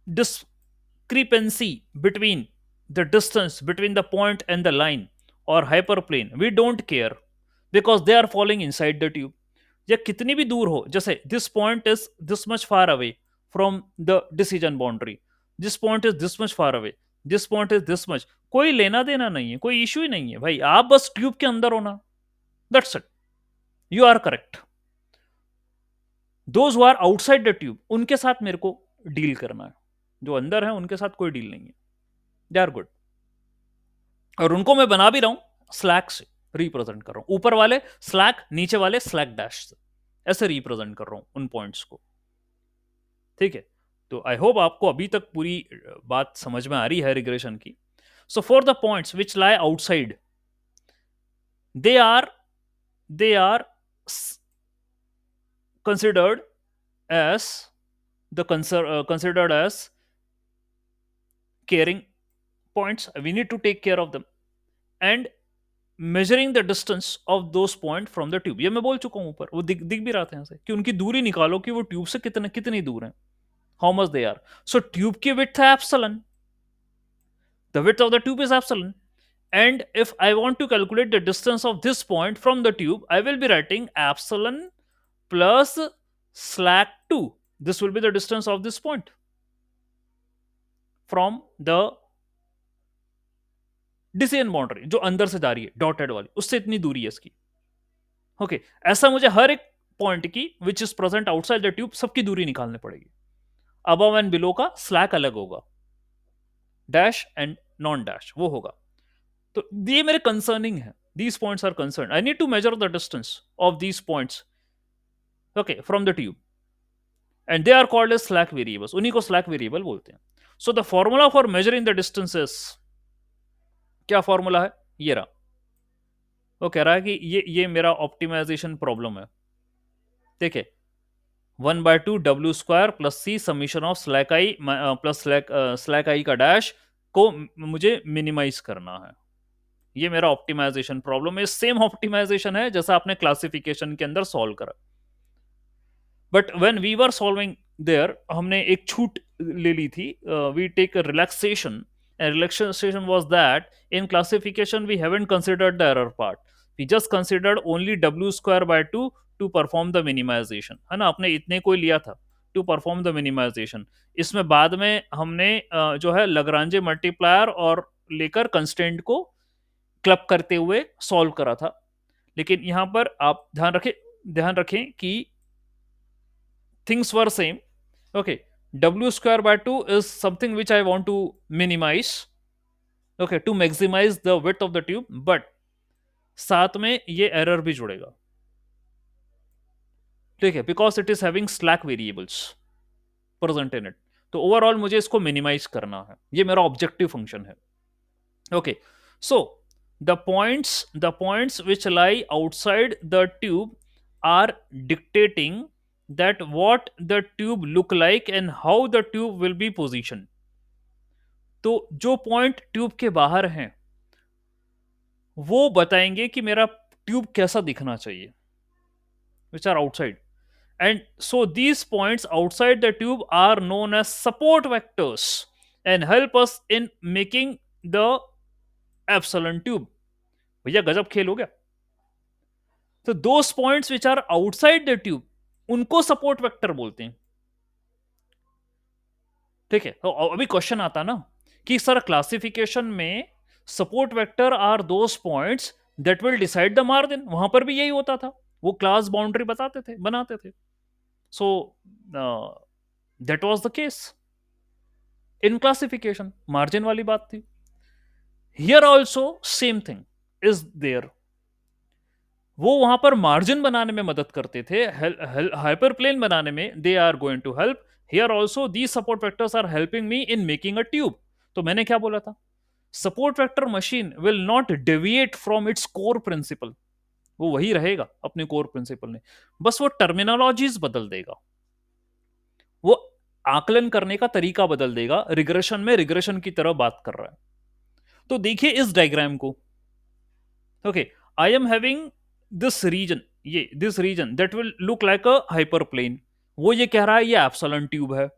Speaker 1: discrepancy between the distance between the point and the line or hyperplane, we don't care because they are falling inside the tube. या कितनी भी दूर हो, जैसे this point is this much far away from the decision boundary, this point is this much far away, this point is this much, कोई लेना देना नहीं है, कोई इशू ही नहीं है भाई, आप बस ट्यूब के अंदर होना, that's it, you are correct. Those who are outside the tube, उनके साथ मेरे को डील करना है, जो अंदर है उनके साथ कोई डील नहीं है, दे आर गुड। और उनको मैं बना भी रहा हूं स्लैक से, रिप्रेजेंट कर रहा हूं, ऊपर वाले स्लैक, नीचे वाले स्लैक डैश से, ऐसे रिप्रेजेंट कर रहा हूं उन पॉइंट्स को। ठीक है, तो आई होप आपको अभी तक पूरी बात समझ में आ रही है रिग्रेशन की। So for the points which lie outside, they are considered as considered as caring points. We need to take care of them and measuring the distance of those point from the tube. ये मैं बोल चुका हूं ऊपर, वो दिख भी रहा था यहाँ से कि उनकी दूरी निकालो कि वो ट्यूब से कितनी दूर है, how much they are. So tube की width है epsilon, the width of the tube is epsilon, and if I want to calculate the distance of this point from the tube, I will be writing epsilon plus slack 2. This will be the distance of this point from the decision boundary, जो अंदर से जा रही है dotted वाली, उससे इतनी दूरी है इसकी। ओके, ऐसा मुझे हर एक पॉइंट की विच is present outside the tube सबकी दूरी निकालनी पड़ेगी। अबव एंड बिलो का स्लैक अलग होगा, डैश एंड नॉन डैश वो होगा। तो ये मेरे कंसर्निंग है, these points are concern, I need to measure the distance of these points, okay, from the tube, and they are called as slack variables, उन्हीं को स्लैक वेरिएबल बोलते हैं। So the formula for measuring the distances, क्या formula है, ये रहा। वो कह रहा है कि ये मेरा ऑप्टिमाइजेशन प्रॉब्लम है। देखिए, 1/2 डब्ल्यू square plus c summation of slack i plus slack i का डैश को मुझे मिनिमाइज करना है। ये मेरा ऑप्टिमाइजेशन प्रॉब्लम है, सेम ऑप्टिमाइजेशन है जैसा आपने क्लासिफिकेशन के अंदर सॉल्व करा। But when we were solving there, हमने एक छूट ले ली थी, we take a relaxation, and relaxation was that in classification we haven't considered the error part, we just considered only w square by 2 to perform the minimization, है ना, आपने इतने को लिया था to perform the minimization। इसमें बाद में हमने जो है लग्रांजे मल्टीप्लायर और लेकर कंस्टेंट को क्लब करते हुए सॉल्व करा था। लेकिन यहां पर आप ध्यान रखें कि things were same, okay, w square by 2 is something which I want to minimize, okay, to maximize the width of the tube, but साथ में ये एरर भी जुड़ेगा, ठीक है, because it is having slack variables present in it. तो overall मुझे इसको मिनिमाइज करना है, ये मेरा ऑब्जेक्टिव फंक्शन है। Okay, so the points which lie outside the tube are dictating that what the tube look like and how the tube will be positioned। तो जो पॉइंट ट्यूब के बाहर हैं वो बताएंगे कि मेरा ट्यूब कैसा दिखना चाहिए, which are outside, and so these points outside the tube are known as support vectors and help us in making the epsilon tube. भैया गजब खेल हो गया। तो those points which are outside the tube उनको सपोर्ट वेक्टर बोलते हैं। ठीक है, तो अभी क्वेश्चन आता ना कि सर क्लासिफिकेशन में support vector are those points that will decide the margin, वहां पर भी यही होता था, वो क्लास बाउंड्री बताते थे, बनाते थे। So that was the case in classification, margin वाली बात थी। Here also same thing is there, वो वहां पर मार्जिन बनाने में मदद करते थे, हाइपर प्लेन बनाने में they are going to help. Here also the support vectors are helping me in making a tube. तो मैंने क्या बोला था, support vector machine will not deviate from its core principle, वो वही रहेगा अपने कोर प्रिंसिपल में, बस वो टर्मिनोलॉजीज बदल देगा, वो आकलन करने का तरीका बदल देगा, रिग्रेशन में रिग्रेशन की तरह बात कर रहा है। तो देखिए इस डायग्राम को, okay, I am having this region, ये this region that will look like a hyper plane, वो ये कह रहा है ये एप्सिलॉन ट्यूब है,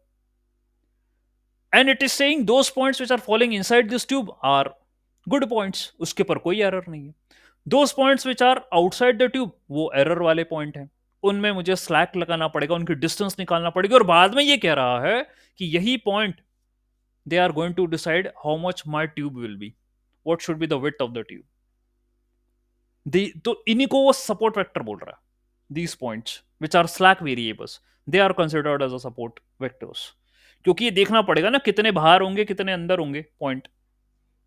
Speaker 1: and it is saying those points which are following inside this tube are good points, उसके पर कोई एरर नहीं है। Those points which are outside the tube वो एरर वाले पॉइंट हैं, उनमें मुझे स्लैक लगाना पड़ेगा, उनकी डिस्टेंस निकालना पड़ेगी, और बाद में ये कह रहा है कि यही point they are going to decide how much my tube will be, what should be the width of the tube. तो इन्हीं को वो सपोर्ट वेक्टर बोल रहा है, these points which are slack variables they are considered as a support vectors, क्योंकि ये देखना पड़ेगा ना कितने बाहर होंगे कितने अंदर होंगे पॉइंट,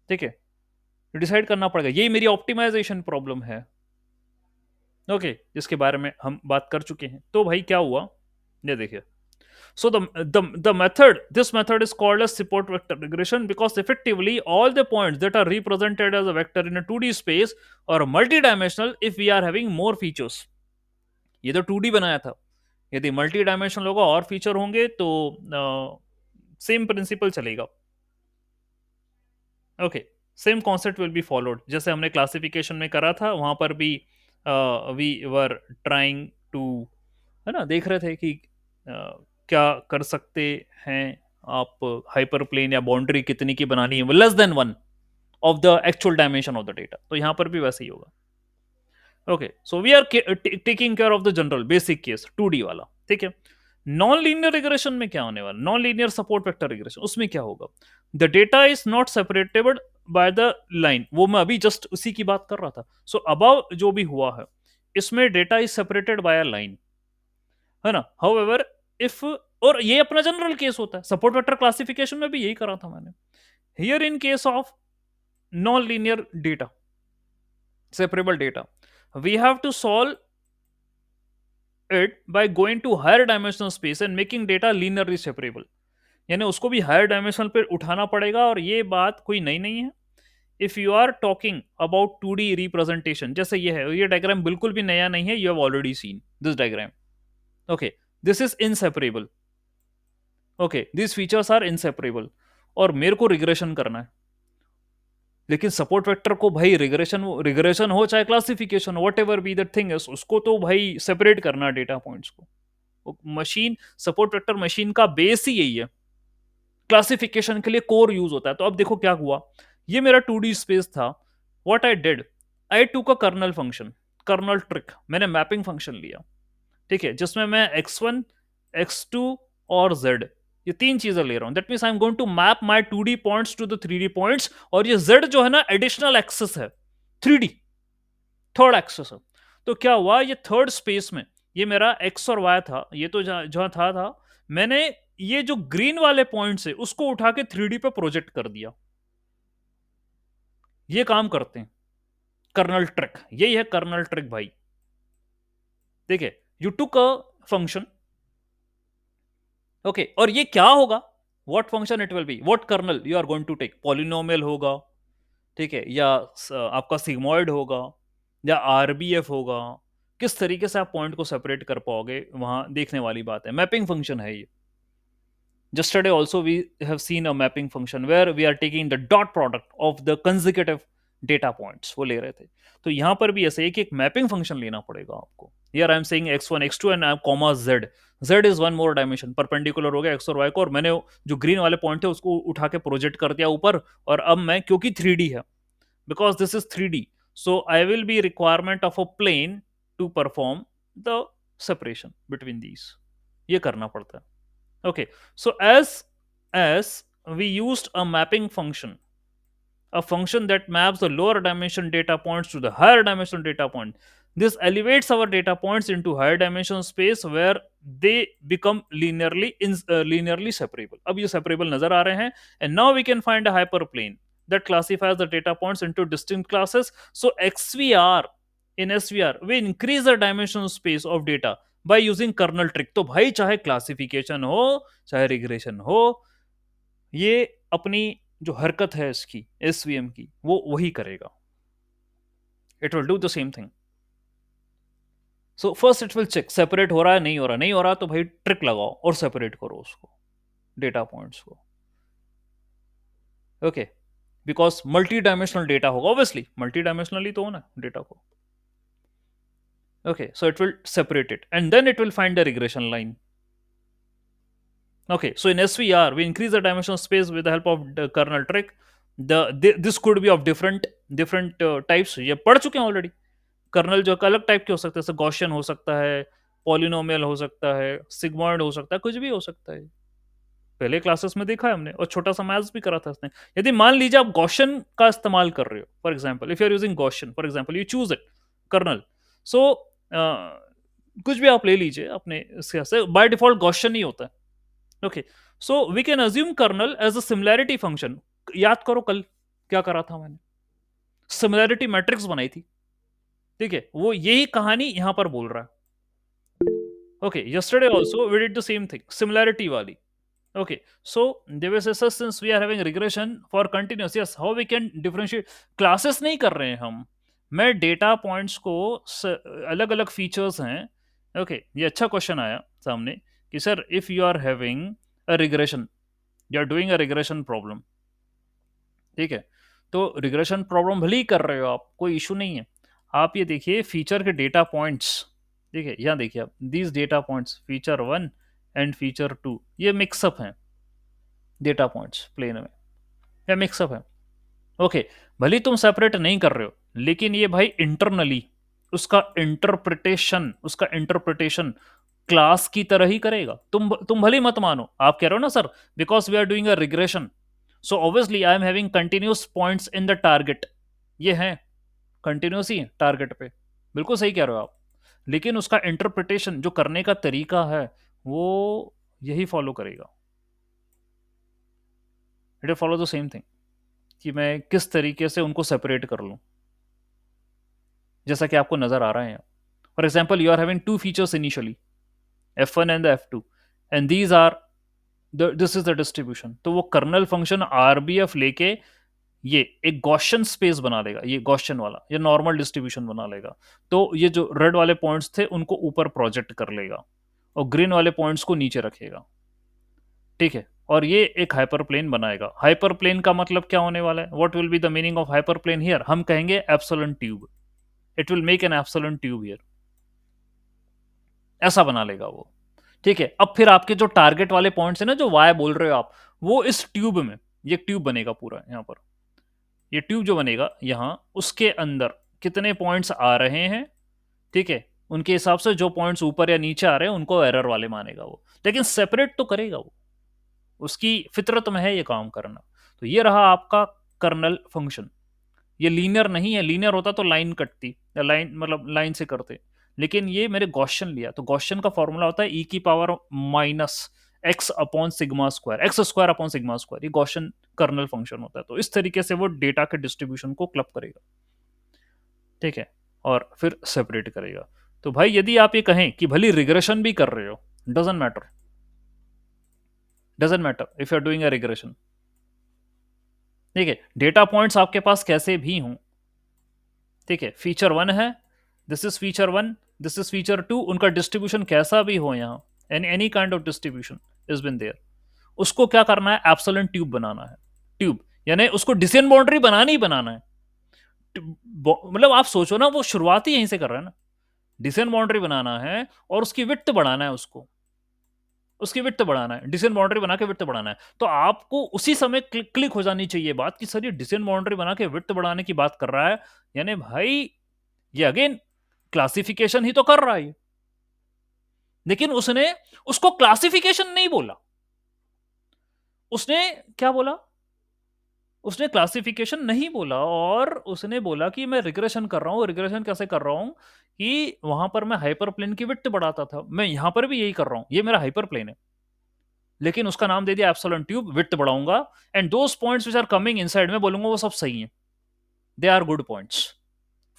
Speaker 1: ठीक है, डिसाइड करना पड़ेगा, यही मेरी ऑप्टिमाइजेशन प्रॉब्लम है, ओके, जिसके बारे में हम बात कर चुके हैं। तो भाई क्या हुआ, ये देखिए, so the method, this method is called as support vector regression because effectively all the points that are represented as a vector in a 2D space are multidimensional if we are having more features। ये तो 2D बनाया था, यदि multi dimensional होगा और feature होंगे तो same principle चलेगा, okay, same concept will be followed, जैसे हमने क्लासिफिकेशन में करा था, वहां पर भी वी वर ट्राइंग टू, है ना, देख रहे थे कि क्या कर सकते हैं आप, हाइपर प्लेन या बाउंड्री कितनी की बनानी है, less than one of the actual dimension of the data, तो यहां पर भी वैसे ही होगा। Okay, so we are taking care of the general basic case 2D वाला, ठीक है। नॉन लीनियर रिग्रेशन में क्या होने वाला, non linear support vector regression, उसमें क्या होगा, the data is not separable by the line, वो मैं अभी जस्ट उसी की बात कर रहा था। सो अबव जो भी हुआ है, इसमें data is separated by a line, है ना। हाउएवर इफ, और ये अपना जनरल केस होता है, सपोर्ट वेक्टर क्लासिफिकेशन में भी यही करा था मैंने। Here in case of non linear data, separable data, we have to solve it by going to higher dimensional space and making data linearly separable, यानी उसको भी हायर डायमेंशन पे उठाना पड़ेगा, और ये बात कोई नई नहीं है। If you are talking about 2D representation, जैसे ये है, ये डायग्राम बिल्कुल भी नया नहीं है, you have already seen this diagram, okay, this is inseparable, okay, this features are inseparable, और मेरे को रिग्रेशन करना है, लेकिन सपोर्ट वेक्टर को भाई रिग्रेशन रिग्रेशन हो चाहे classification, what ever be that thing is, उसको तो भाई सेपरेट करना डेटा पॉइंट्स को, मशीन, सपोर्ट वेक्टर मशीन का बेस ही यही है, क्लासिफिकेशन के लिए कोर यूज होता है। तो अब देखो क्या हुआ, ये मेरा 2D स्पेस था, what I did, I took a kernel function, kernel trick, मैंने मैपिंग फंक्शन लिया, ठीक है, जिसमें मैं x1 x2 और z, ये तीन चीजें ले रहा हूं, that means I am going to map my 2D points to the 3D points, और ये z जो है ना एडिशनल एक्सेस है, 3D थर्ड एक्सेस है। तो क्या हुआ, ये थर्ड स्पेस में ये मेरा x और y था, ये तो जहां था मैंने ये जो ग्रीन वाले पॉइंट्स है उसको उठा के 3D पे प्रोजेक्ट कर दिया, ये काम करते हैं कर्नल ट्रिक, यही है कर्नल ट्रिक भाई। देखिए, you took a function, okay, और ये क्या होगा, what function it will be, what kernel you are going to take, polynomial होगा, ठीक है, या आपका सिग्मॉइड होगा, या आरबीएफ होगा, किस तरीके से आप पॉइंट को सेपरेट कर पाओगे, वहां देखने वाली बात है, मैपिंग फंक्शन है ये। Yesterday also we have seen a mapping function where we are taking the dot product of the consecutive data points, वो ले रहे थे। तो यहां पर भी ऐसे एक एक मैपिंग फंक्शन लेना पड़ेगा आपको। Here I am saying x1 x2 and I am comma z, z is one more dimension, perpendicular हो गया x और y को, और मैंने जो ग्रीन वाले पॉइंट थे उसको उठा के प्रोजेक्ट कर दिया ऊपर, और अब मैं, क्योंकि 3D है, because this is 3D, so I will be requirement of a plane to perform the separation between these, ये करना पड़ता है। Okay, so as we used a mapping function, a function that maps the lower dimension data points to the higher dimension data point. This elevates our data points into higher dimension space where they become linearly separable. अब ये separable नजर आ रहे हैं, and now we can find a hyperplane that classifies the data points into distinct classes. So XVR, in SVR we increase the dimension space of data by using kernel trick. तो भाई चाहे classification हो चाहे regression हो, ये अपनी जो हरकत है इसकी एसवीएम की वो वही करेगा. It will do the same thing. So first it will check separate हो रहा है, नहीं हो रहा, नहीं हो रहा तो भाई ट्रिक लगाओ और सेपरेट करो उसको, डेटा पॉइंट्स को. Okay, because multi dimensional data होगा, ऑब्वियसली मल्टी डायमेंशनली तो होना डेटा को. Okay, so it will separate it and then it will find the regression line. Okay, so in SVR, we increase the dimensional space with the help of the kernel trick. This could be of different types. ये पढ़ चुके हैं already. Colonel जो अलग type के हो सकते हैं, जैसे गॉसियन हो सकता है, पॉलिनोमियल हो सकता है, सिग्मॉइड हो सकता है, कुछ भी हो सकता है. पहले क्लासेस में देखा है हमने, और छोटा सा मैथ्स भी करा था उसने. यदि मान लीजिए आप गॉसियन का इस्तेमाल कर रहे हो, for example if you are using Gaussian, for example you choose it kernel. So कुछ भी आप ले लीजिए अपने से, बाय डिफॉल्ट गॉसियन ही होता है. Okay, so we can assume kernel as a similarity function. याद करो कल क्या करा था मैंने, सिमिलैरिटी मैट्रिक्स बनाई थी. ठीक है, वो यही कहानी यहां पर बोल रहा है. Okay, yesterday also we did the same thing, similarity वाली. Okay, so there is since we are having regression for continuous, yes how we can differentiate. Classes नहीं कर रहे हैं हम, मैं डेटा पॉइंट्स को अलग अलग फीचर्स हैं. ओके, ये अच्छा क्वेश्चन आया सामने कि sir if you are having a regression, you are doing a regression problem. ठीक है, तो रिग्रेशन प्रॉब्लम भले ही कर रहे हो आप, कोई इशू नहीं है. आप ये देखिए फीचर के डेटा पॉइंट्स. ठीक है, यहाँ देखिए आप, these data points feature 1 and feature 2 ये मिक्सअप हैं डेटा पॉइंट्स प्लेन में, या मिक्सअप है. ओके, भले तुम सेपरेट नहीं कर रहे हो, लेकिन ये भाई इंटरनली उसका इंटरप्रिटेशन क्लास की तरह ही करेगा. तुम भले मत मानो, आप कह रहे हो ना sir because we are doing a regression, so obviously I am having continuous points in the target. ये है कंटिन्यूस ही टारगेट पे, बिल्कुल सही कह रहे हो आप. लेकिन उसका इंटरप्रिटेशन जो करने का तरीका है वो यही फॉलो करेगा. It will follow the same thing कि मैं किस तरीके से उनको सेपरेट कर लूं, जैसा कि आपको नजर आ रहा है. For example you are having two features initially, F1 and the F2, and these are this is the distribution. तो वो कर्नल फंक्शन RBF लेके ये एक गॉसियन स्पेस बना लेगा, ये गॉसियन वाला, ये नॉर्मल डिस्ट्रीब्यूशन बना लेगा. तो ये जो रेड वाले पॉइंट्स थे उनको ऊपर प्रोजेक्ट कर लेगा और ग्रीन वाले पॉइंट्स को नीचे रखेगा. ठीक है, और ये एक हाइपर प्लेन बनाएगा. हाइपर प्लेन का मतलब क्या होने वाला है, what will be the meaning of hyperplane here, हम कहेंगे epsilon tube. It will make an epsilon tube here, ऐसा बना लेगा वो. ठीक है, अब फिर आपके जो टारगेट वाले पॉइंट्स है ना, जो वाई बोल रहे हो आप, वो इस ट्यूब में, ये ट्यूब बनेगा पूरा यहां पर. ये ट्यूब जो बनेगा यहां, उसके अंदर कितने पॉइंट्स आ रहे हैं, ठीक है, उनके हिसाब से जो पॉइंट्स ऊपर या नीचे आ रहे हैं उनको एरर वाले मानेगा वो, लेकिन सेपरेट तो करेगा वो, उसकी फितरत में है ये काम करना. तो ये रहा आपका कर्नल फंक्शन. ये लीनियर नहीं है, लीनियर होता तो लाइन कटती, या लाइन मतलब लाइन से करते, लेकिन ये मेरे गॉसियन लिया. तो गॉसियन का फॉर्मूला होता है ई की power minus x upon sigma square, x square upon sigma square. ये गॉसियन कर्नल फंक्शन होता है. तो इस तरीके से वो डेटा के डिस्ट्रीब्यूशन को क्लब करेगा. ठीक है, और फिर सेपरेट करेगा. तो भाई यदि आप ये कहें कि भली रिग्रेशन भी कर रहे हो, doesn't matter, doesn't matter if you are doing a regression. ठीक है, डेटा पॉइंट्स आपके पास कैसे भी हों, ठीक है, फीचर 1 है, this is feature 1, this is feature 2, उनका डिस्ट्रीब्यूशन कैसा भी हो यहाँ, any kind of distribution is been there, उसको क्या करना है, एप्सिलॉन ट्यूब बनाना है. ट्यूब यानी उसको डिसेंट बाउंड्री बनाना ही बनाना है. मतलब आप सोचो ना, वो शुरुआत ही यहीं से कर रहा है ना, डिसेंट बाउंड्री बनाना है और उसकी विड्थ बढ़ाना है, उसकी विड्थ बढ़ाना है, डिसेंट बाउंड्री बना के विड्थ बढ़ाना है. तो आपको उसी समय क्लिक हो जानी चाहिए बात कि सर ये डिसेंट बाउंड्री बना के विड्थ बढ़ाने की बात कर रहा है, यानी भाई ये अगेन क्लासिफिकेशन ही तो कर रहा है. लेकिन उसने उसको क्लासिफिकेशन नहीं बोला, उसने क्या बोला? उसने क्लासिफिकेशन नहीं बोला और उसने बोला कि मैं रिग्रेशन कर रहा हूँ। रिग्रेशन कैसे कर रहा हूँ कि वहां पर मैं हाइपर प्लेन की विड्थ बढ़ाता था, मैं यहां पर भी यही कर रहा हूँ, ये मेरा हाइपर प्लेन है, लेकिन उसका नाम दे दिया एप्सिलॉन ट्यूब, विड्थ बढ़ाऊंगा, and those points which are coming inside में बोलूंगा वो सब सही है, दे आर गुड पॉइंट्स,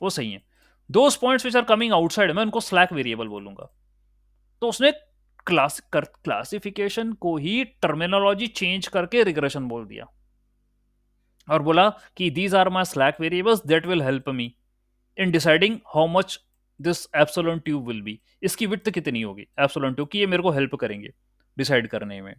Speaker 1: वो सही है। Those points which are coming outside में उनको स्लैक वेरिएबल बोलूंगा। तो उसने क्लासिफिकेशन को ही टर्मिनोलॉजी चेंज करके रिग्रेशन बोल दिया और बोला कि these are my slack variables that will help me in deciding how much this epsilon tube will be, इसकी विड्थ कितनी होगी एप्सिलॉन ट्यूब की, ये मेरे को हेल्प करेंगे डिसाइड करने में।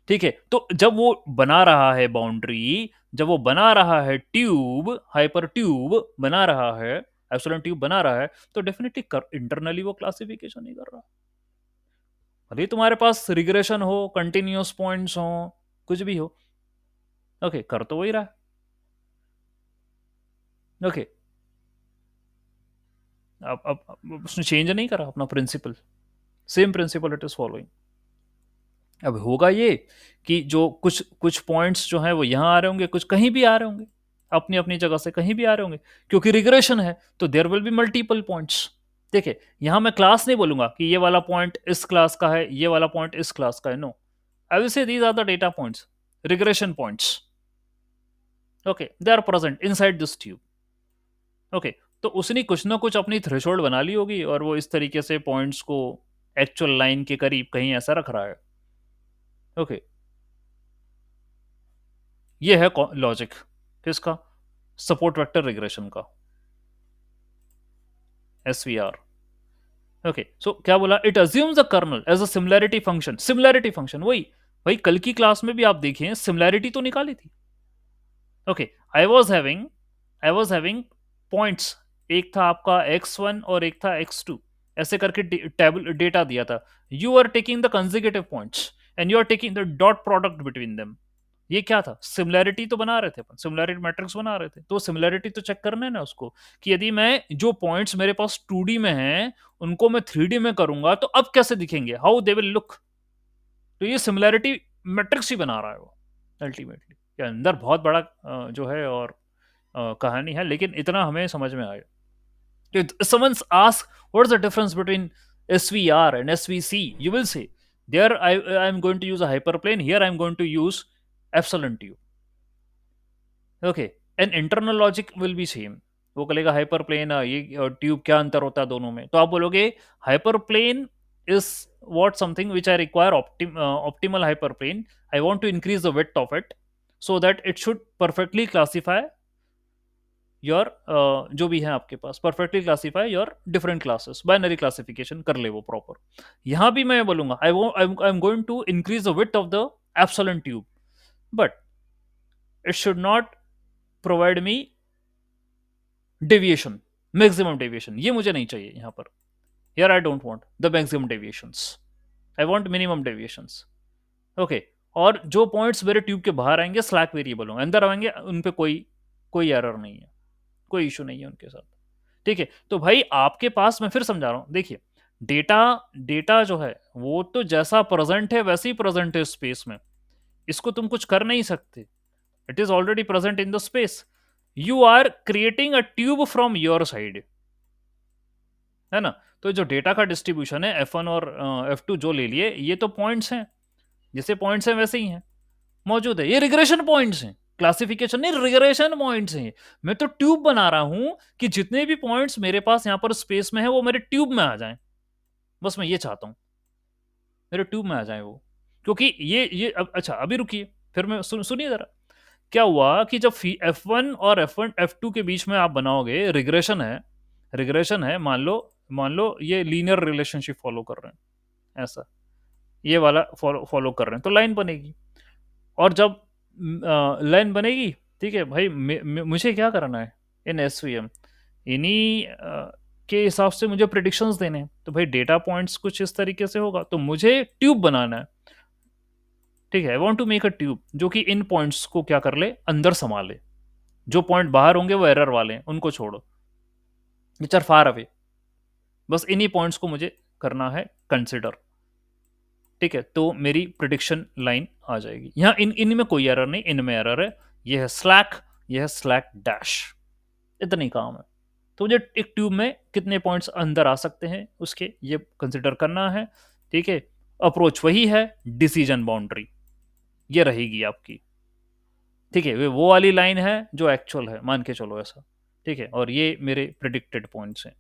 Speaker 1: ठीक है, तो जब वो बना रहा है बाउंड्री, जब वो बना रहा है ट्यूब, हाइपर ट्यूब बना रहा है, एप्सिलॉन ट्यूब बना रहा है, तो डेफिनेटली इंटरनली वो क्लासिफिकेशन नहीं कर रहा। भले तुम्हारे पास रिग्रेशन हो, कंटिन्यूअस पॉइंट्स हो, कुछ भी हो, ओके कर तो वही रहा है। ओके, अब उसने चेंज नहीं करा अपना principle, same principle it is following. अब होगा ये कि जो कुछ कुछ पॉइंट्स जो हैं वो यहाँ आ रहे होंगे, कुछ कहीं भी आ रहे होंगे, अपनी अपनी जगह से कहीं भी आ रहे होंगे, क्योंकि रिग्रेशन है तो there will be multiple points. देखिए, यहाँ मैं क्लास नहीं बोलूंगा कि ये वाला पॉइंट इस क्लास का है, ये वाला पॉइंट इस क्लास का है, no, I will say these are the data points, regression points. Okay, they are present inside this tube. Okay, तो उसने कुछ ना कुछ अपनी थ्रेशोल्ड बना ली होगी और वो इस तरीके से पॉइंट्स को एक्चुअल लाइन के करीब कहीं ऐसा रख रहा है। ओके, ये है लॉजिक किसका? सपोर्ट वेक्टर रिग्रेशन का, एसवीआर। ओके, सो क्या बोला? It assumes the kernel as a similarity function. Similarity function वही वही कल की क्लास में भी आप देखिए, सिमिलैरिटी तो निकाली थी। Okay, I was having points, एक था आपका x1 और एक था x2, ऐसे करके टेबल डेटा दिया था। You are taking the consecutive points and you are taking the dot product between them. ये क्या था? सिमिलैरिटी तो बना रहे थे अपन, सिमिलैरिटी मैट्रिक्स बना रहे थे, तो सिमिलैरिटी तो चेक करना है ना उसको, कि यदि मैं जो पॉइंट्स मेरे पास 2D में हैं उनको मैं 3D में करूंगा तो अब कैसे दिखेंगे, हाउ दे विल लुक। तो ये सिमिलैरिटी मैट्रिक्स ही बना रहा है वो अल्टीमेटली, के अंदर बहुत बड़ा जो है और कहानी है, लेकिन इतना हमें समझ में आया। If someone's asked what's the difference between SVR and SVC, you will say there I'm going to use a hyperplane, here I'm going to use epsilon tube. Okay, and internal logic will be same. वो कहेगा hyper plane ये tube क्या अंतर होता है दोनों में, तो आप बोलोगे hyper plane is what something which I require optimal hyper plane, I want to increase the width of it so that it should perfectly classify your जो भी है आपके पास, perfectly classify your different classes, binary classification कर ले वो proper. यहां भी मैं बोलूंगा I am going to increase the width of the epsilon tube, but it should not provide me deviation, maximum deviation, ये मुझे नहीं चाहिए यहाँ पर। Here I don't want the maximum deviations, I want minimum deviations. Okay, और जो points मेरे tube के बाहर आएंगे स्लैक वेरिएबल होंगे, अंदर आएंगे उन पे कोई कोई एरर नहीं है, कोई इशू नहीं है उनके साथ। ठीक है, तो भाई आपके पास, मैं फिर समझा रहा हूं, देखिए डेटा डेटा जो है वो तो जैसा प्रेजेंट है वैसे ही प्रेजेंट है स्पेस में, इसको तुम कुछ कर नहीं सकते, it is already present in the space. You are creating a tube from your side, है ना? तो जो डेटा का डिस्ट्रीब्यूशन है F1 और F2 जो ले लिए, ये तो पॉइंट्स हैं, जैसे पॉइंट्स हैं वैसे ही हैं, मौजूद है, ये रिग्रेशन पॉइंट्स हैं, क्लासिफिकेशन नहीं, रिग्रेशन पॉइंट्स हैं। मैं तो ट्यूब बना रहा हूं कि जितने भी पॉइंट्स मेरे पास यहाँ पर स्पेस में है वो मेरे ट्यूब में आ जाएं, बस मैं ये चाहता हूँ, मेरे ट्यूब में आ जाए वो, क्योंकि ये अच्छा अभी रुकिए, फिर मैं सुनिए जरा। क्या हुआ कि जब F1 और F2 के बीच में आप बनाओगे, रिग्रेशन है, मान लो ये लीनियर रिलेशनशिप फॉलो कर रहे हैं, ऐसा ये वाला फॉलो कर रहे हैं, तो लाइन बनेगी, और जब लाइन बनेगी, ठीक है भाई, मुझे क्या करना है इन एसवीएम, इन्हीं के हिसाब से मुझे प्रिडिक्शंस देने हैं, तो भाई डेटा पॉइंट्स कुछ इस तरीके से होगा, तो मुझे ट्यूब बनाना है। ठीक है, I want to make a tube जो कि इन पॉइंट्स को क्या कर ले, अंदर संभाले, जो पॉइंट बाहर होंगे वो एरर वाले हैं, उनको छोड़ो, विच आर फार अवे, बस इन्हीं पॉइंट्स को मुझे करना है कंसिडर। ठीक है, तो मेरी प्रिडिक्शन लाइन आ जाएगी। यहाँ इनमें कोई एरर नहीं, इनमें एरर है। ये है स्लैक, ये है स्लैक डैश, इतनी काम है। तो मुझे एक ट्यूब में कितने पॉइंट्स अंदर आ सकते हैं उसके, ये कंसिडर करना है। ठीक है, अप्रोच वही है, डिसीजन बाउंड्री ये रहेगी आपकी। ठीक है, वो वाली लाइन है जो एक्चुअल है, मान के चलो ऐसा। ठीक है, और ये मेरे प्रिडिक्टेड पॉइंट्स हैं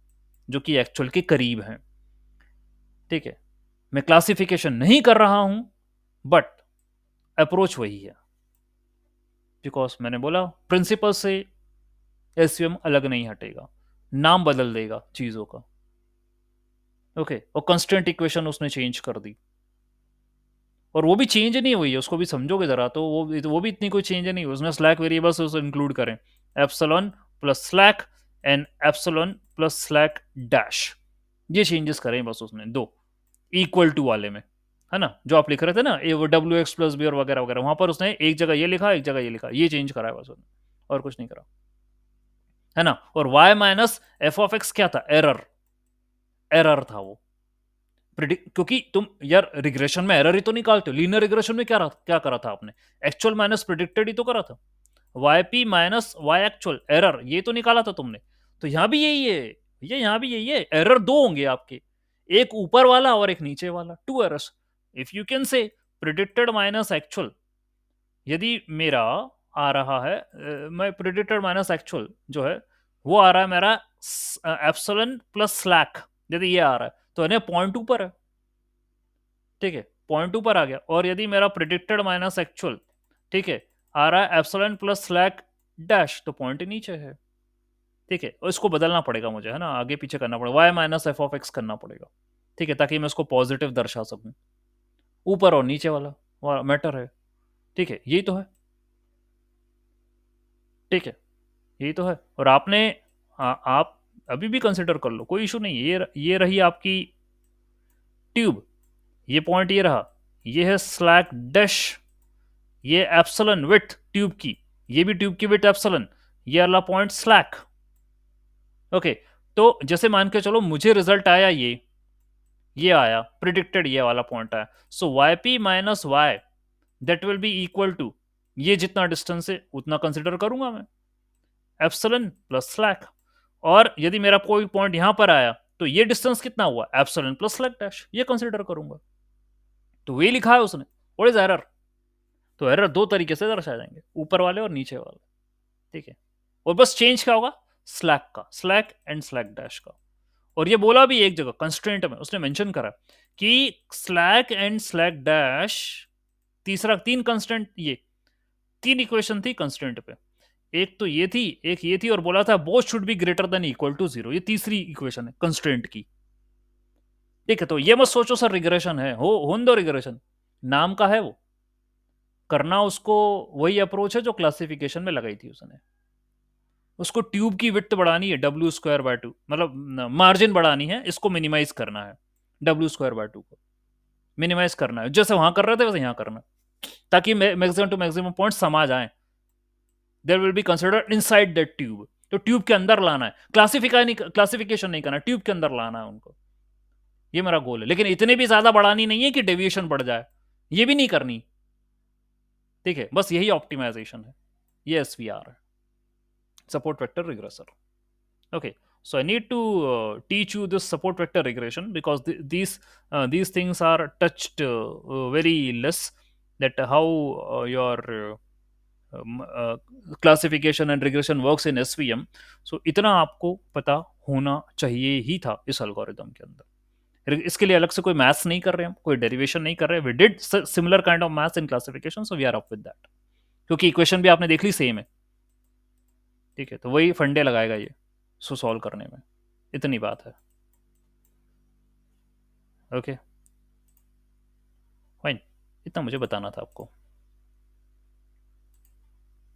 Speaker 1: जो कि एक्चुअल के करीब हैं। ठीक है, मैं क्लासिफिकेशन नहीं कर रहा हूं, बट अप्रोच वही है, बिकॉज मैंने बोला प्रिंसिपल से एसवीएम अलग नहीं हटेगा, नाम बदल देगा चीजों का। ओके, और कंस्टेंट इक्वेशन उसने चेंज कर दी, और वो भी चेंज नहीं हुई है, उसको भी समझोगे जरा तो वो भी इतनी कोई चेंज नहीं हुई, उसने स्लैक वेरिएबल्स उसे इंक्लूड करें, epsilon plus slack and epsilon plus slack dash, ये चेंजेस करें बस उसने दो, इक्वल टू वाले में, है ना, जो आप लिख रहे थे ना ये वो डब्ल्यू एक्स प्लस बी और वगैरह वगैरह, वहां पर उसने एक जगह ये लिखा, एक जगह ये लिखा, ये चेंज करा है बस उसने, और कुछ नहीं करा, है ना। और y minus F of x क्या था, एरर, एरर था वो। प्रिडिक्ट, क्योंकि तुम यार रिग्रेशन में एरर ही तो निकालते हो, लीनियर रिग्रेशन में क्या करा था आपने, एक्चुअल माइनस प्रिडिक्टेड ही तो करा था, yp minus y actual error ये तो निकाला था तुमने। तो यहां भी यही है, ये यहां भी यही है, एरर दो होंगे आपके, एक ऊपर वाला और एक नीचे वाला, two errors. If you can say predicted minus actual, यदि मेरा आ रहा है मैं प्रिडिक्टेड माइनस एक्चुअल जो है वो आ रहा है मेरा एप्सिलॉन प्लस स्लैक, यदि ये आ रहा है तो इन्हें पॉइंट ऊपर है। ठीक है, पॉइंट ऊपर आ गया, और यदि मेरा प्रिडिक्टेड माइनस एक्चुअल, ठीक है, आ रहा है एप्सिलॉन प्लस स्लैक डैश, तो पॉइंट नीचे है। ठीक है, और इसको बदलना पड़ेगा मुझे, है ना, आगे पीछे करना पड़ेगा, Y minus F of X करना पड़ेगा। ठीक है, ताकि मैं उसको पॉजिटिव दर्शा सकूं, ऊपर और नीचे वाला मैटर है। ठीक है, यही तो है। ठीक है, यही तो है। और आपने आप अभी भी कंसिडर कर लो, कोई इशू नहीं है, ये रही आपकी ट्यूब, ये पॉइंट ये रहा, ये है स्लैक डैश, ये एप्सिलॉन विड्थ ट्यूब की, ये भी ट्यूब की विड्थ एप्सिलॉन, ये वाला पॉइंट स्लैक। ओके, तो जैसे मान के चलो मुझे रिजल्ट आया ये आया प्रिडिक्टेड, ये वाला पॉइंट आया, so y p minus y that will be equal to, ये जितना डिस्टेंस है उतना कंसिडर करूंगा मैं, एप्सिलॉन प्लस स्लैक। और यदि मेरा कोई पॉइंट यहां पर आया तो ये डिस्टेंस कितना हुआ, एप्सिलॉन प्लस स्लैक डैश, ये कंसिडर करूंगा। तो वही लिखा है उसने, व्हाट इज एरर, तो एरर दो तरीके से दर्शाए जाएंगे, ऊपर वाले और नीचे वाले। ठीक है, और बस चेंज क्या होगा, स्लैक का, स्लैक एंड स्लैक डैश का। और ये बोला भी एक जगह कंस्ट्रेंट में उसने मेंशन करा कि स्लैक एंड स्लैक डैश, तीसरा तीन कंस्टेंट, ये तीन इक्वेशन थी कंस्टेंट पे, एक तो ये थी, एक ये थी, और बोला था both should be greater than equal to zero, ये तीसरी इक्वेशन है कंस्टेंट की। ठीक है, तो ये मत सोचो सर रिग्रेशन है, हो होन दो रिग्रेशन, नाम का है वो, करना उसको वही अप्रोच है जो क्लासिफिकेशन में लगाई थी उसने। उसको ट्यूब की विड्थ बढ़ानी है डब्ल्यू स्क्वायर बाय टू, मतलब मार्जिन बढ़ानी है, इसको मिनिमाइज करना है, डब्ल्यू स्क्वायर बाय टू को मिनिमाइज करना है, जैसे वहां कर रहे थे वैसे यहां करना है, ताकि मैक्सिमम टू मैक्सिमम पॉइंट समा जाए, there will be considered inside that tube, तो ट्यूब के अंदर लाना है, क्लासिफिकेशन नहीं करना, ट्यूब के अंदर लाना है उनको, ये मेरा गोल है। लेकिन इतने भी ज्यादा बढ़ानी नहीं है कि डेविएशन बढ़ जाए, ये भी नहीं करनी। ठीक है, बस यही ऑप्टिमाइजेशन है, ये एसवीआर है, support vector regressor. Okay, so I need to teach you this support vector regression because these things are touched very less, that how your classification and regression works in SVM. So इतना आपको पता होना चाहिए ही था इस algorithm के अंदर। इसके लिए अलग से कोई मैथ्स नहीं कर रहे हैं, कोई डेरिवेशन नहीं कर रहे हैं, we did similar kind of maths in classification, so we are up with that, क्योंकि इक्वेशन भी आपने देख ली सेम है। ठीक है, तो वही फंडे लगाएगा ये सो सॉल्व करने में, इतनी बात है। ओके, फाइन, इतना मुझे बताना था आपको।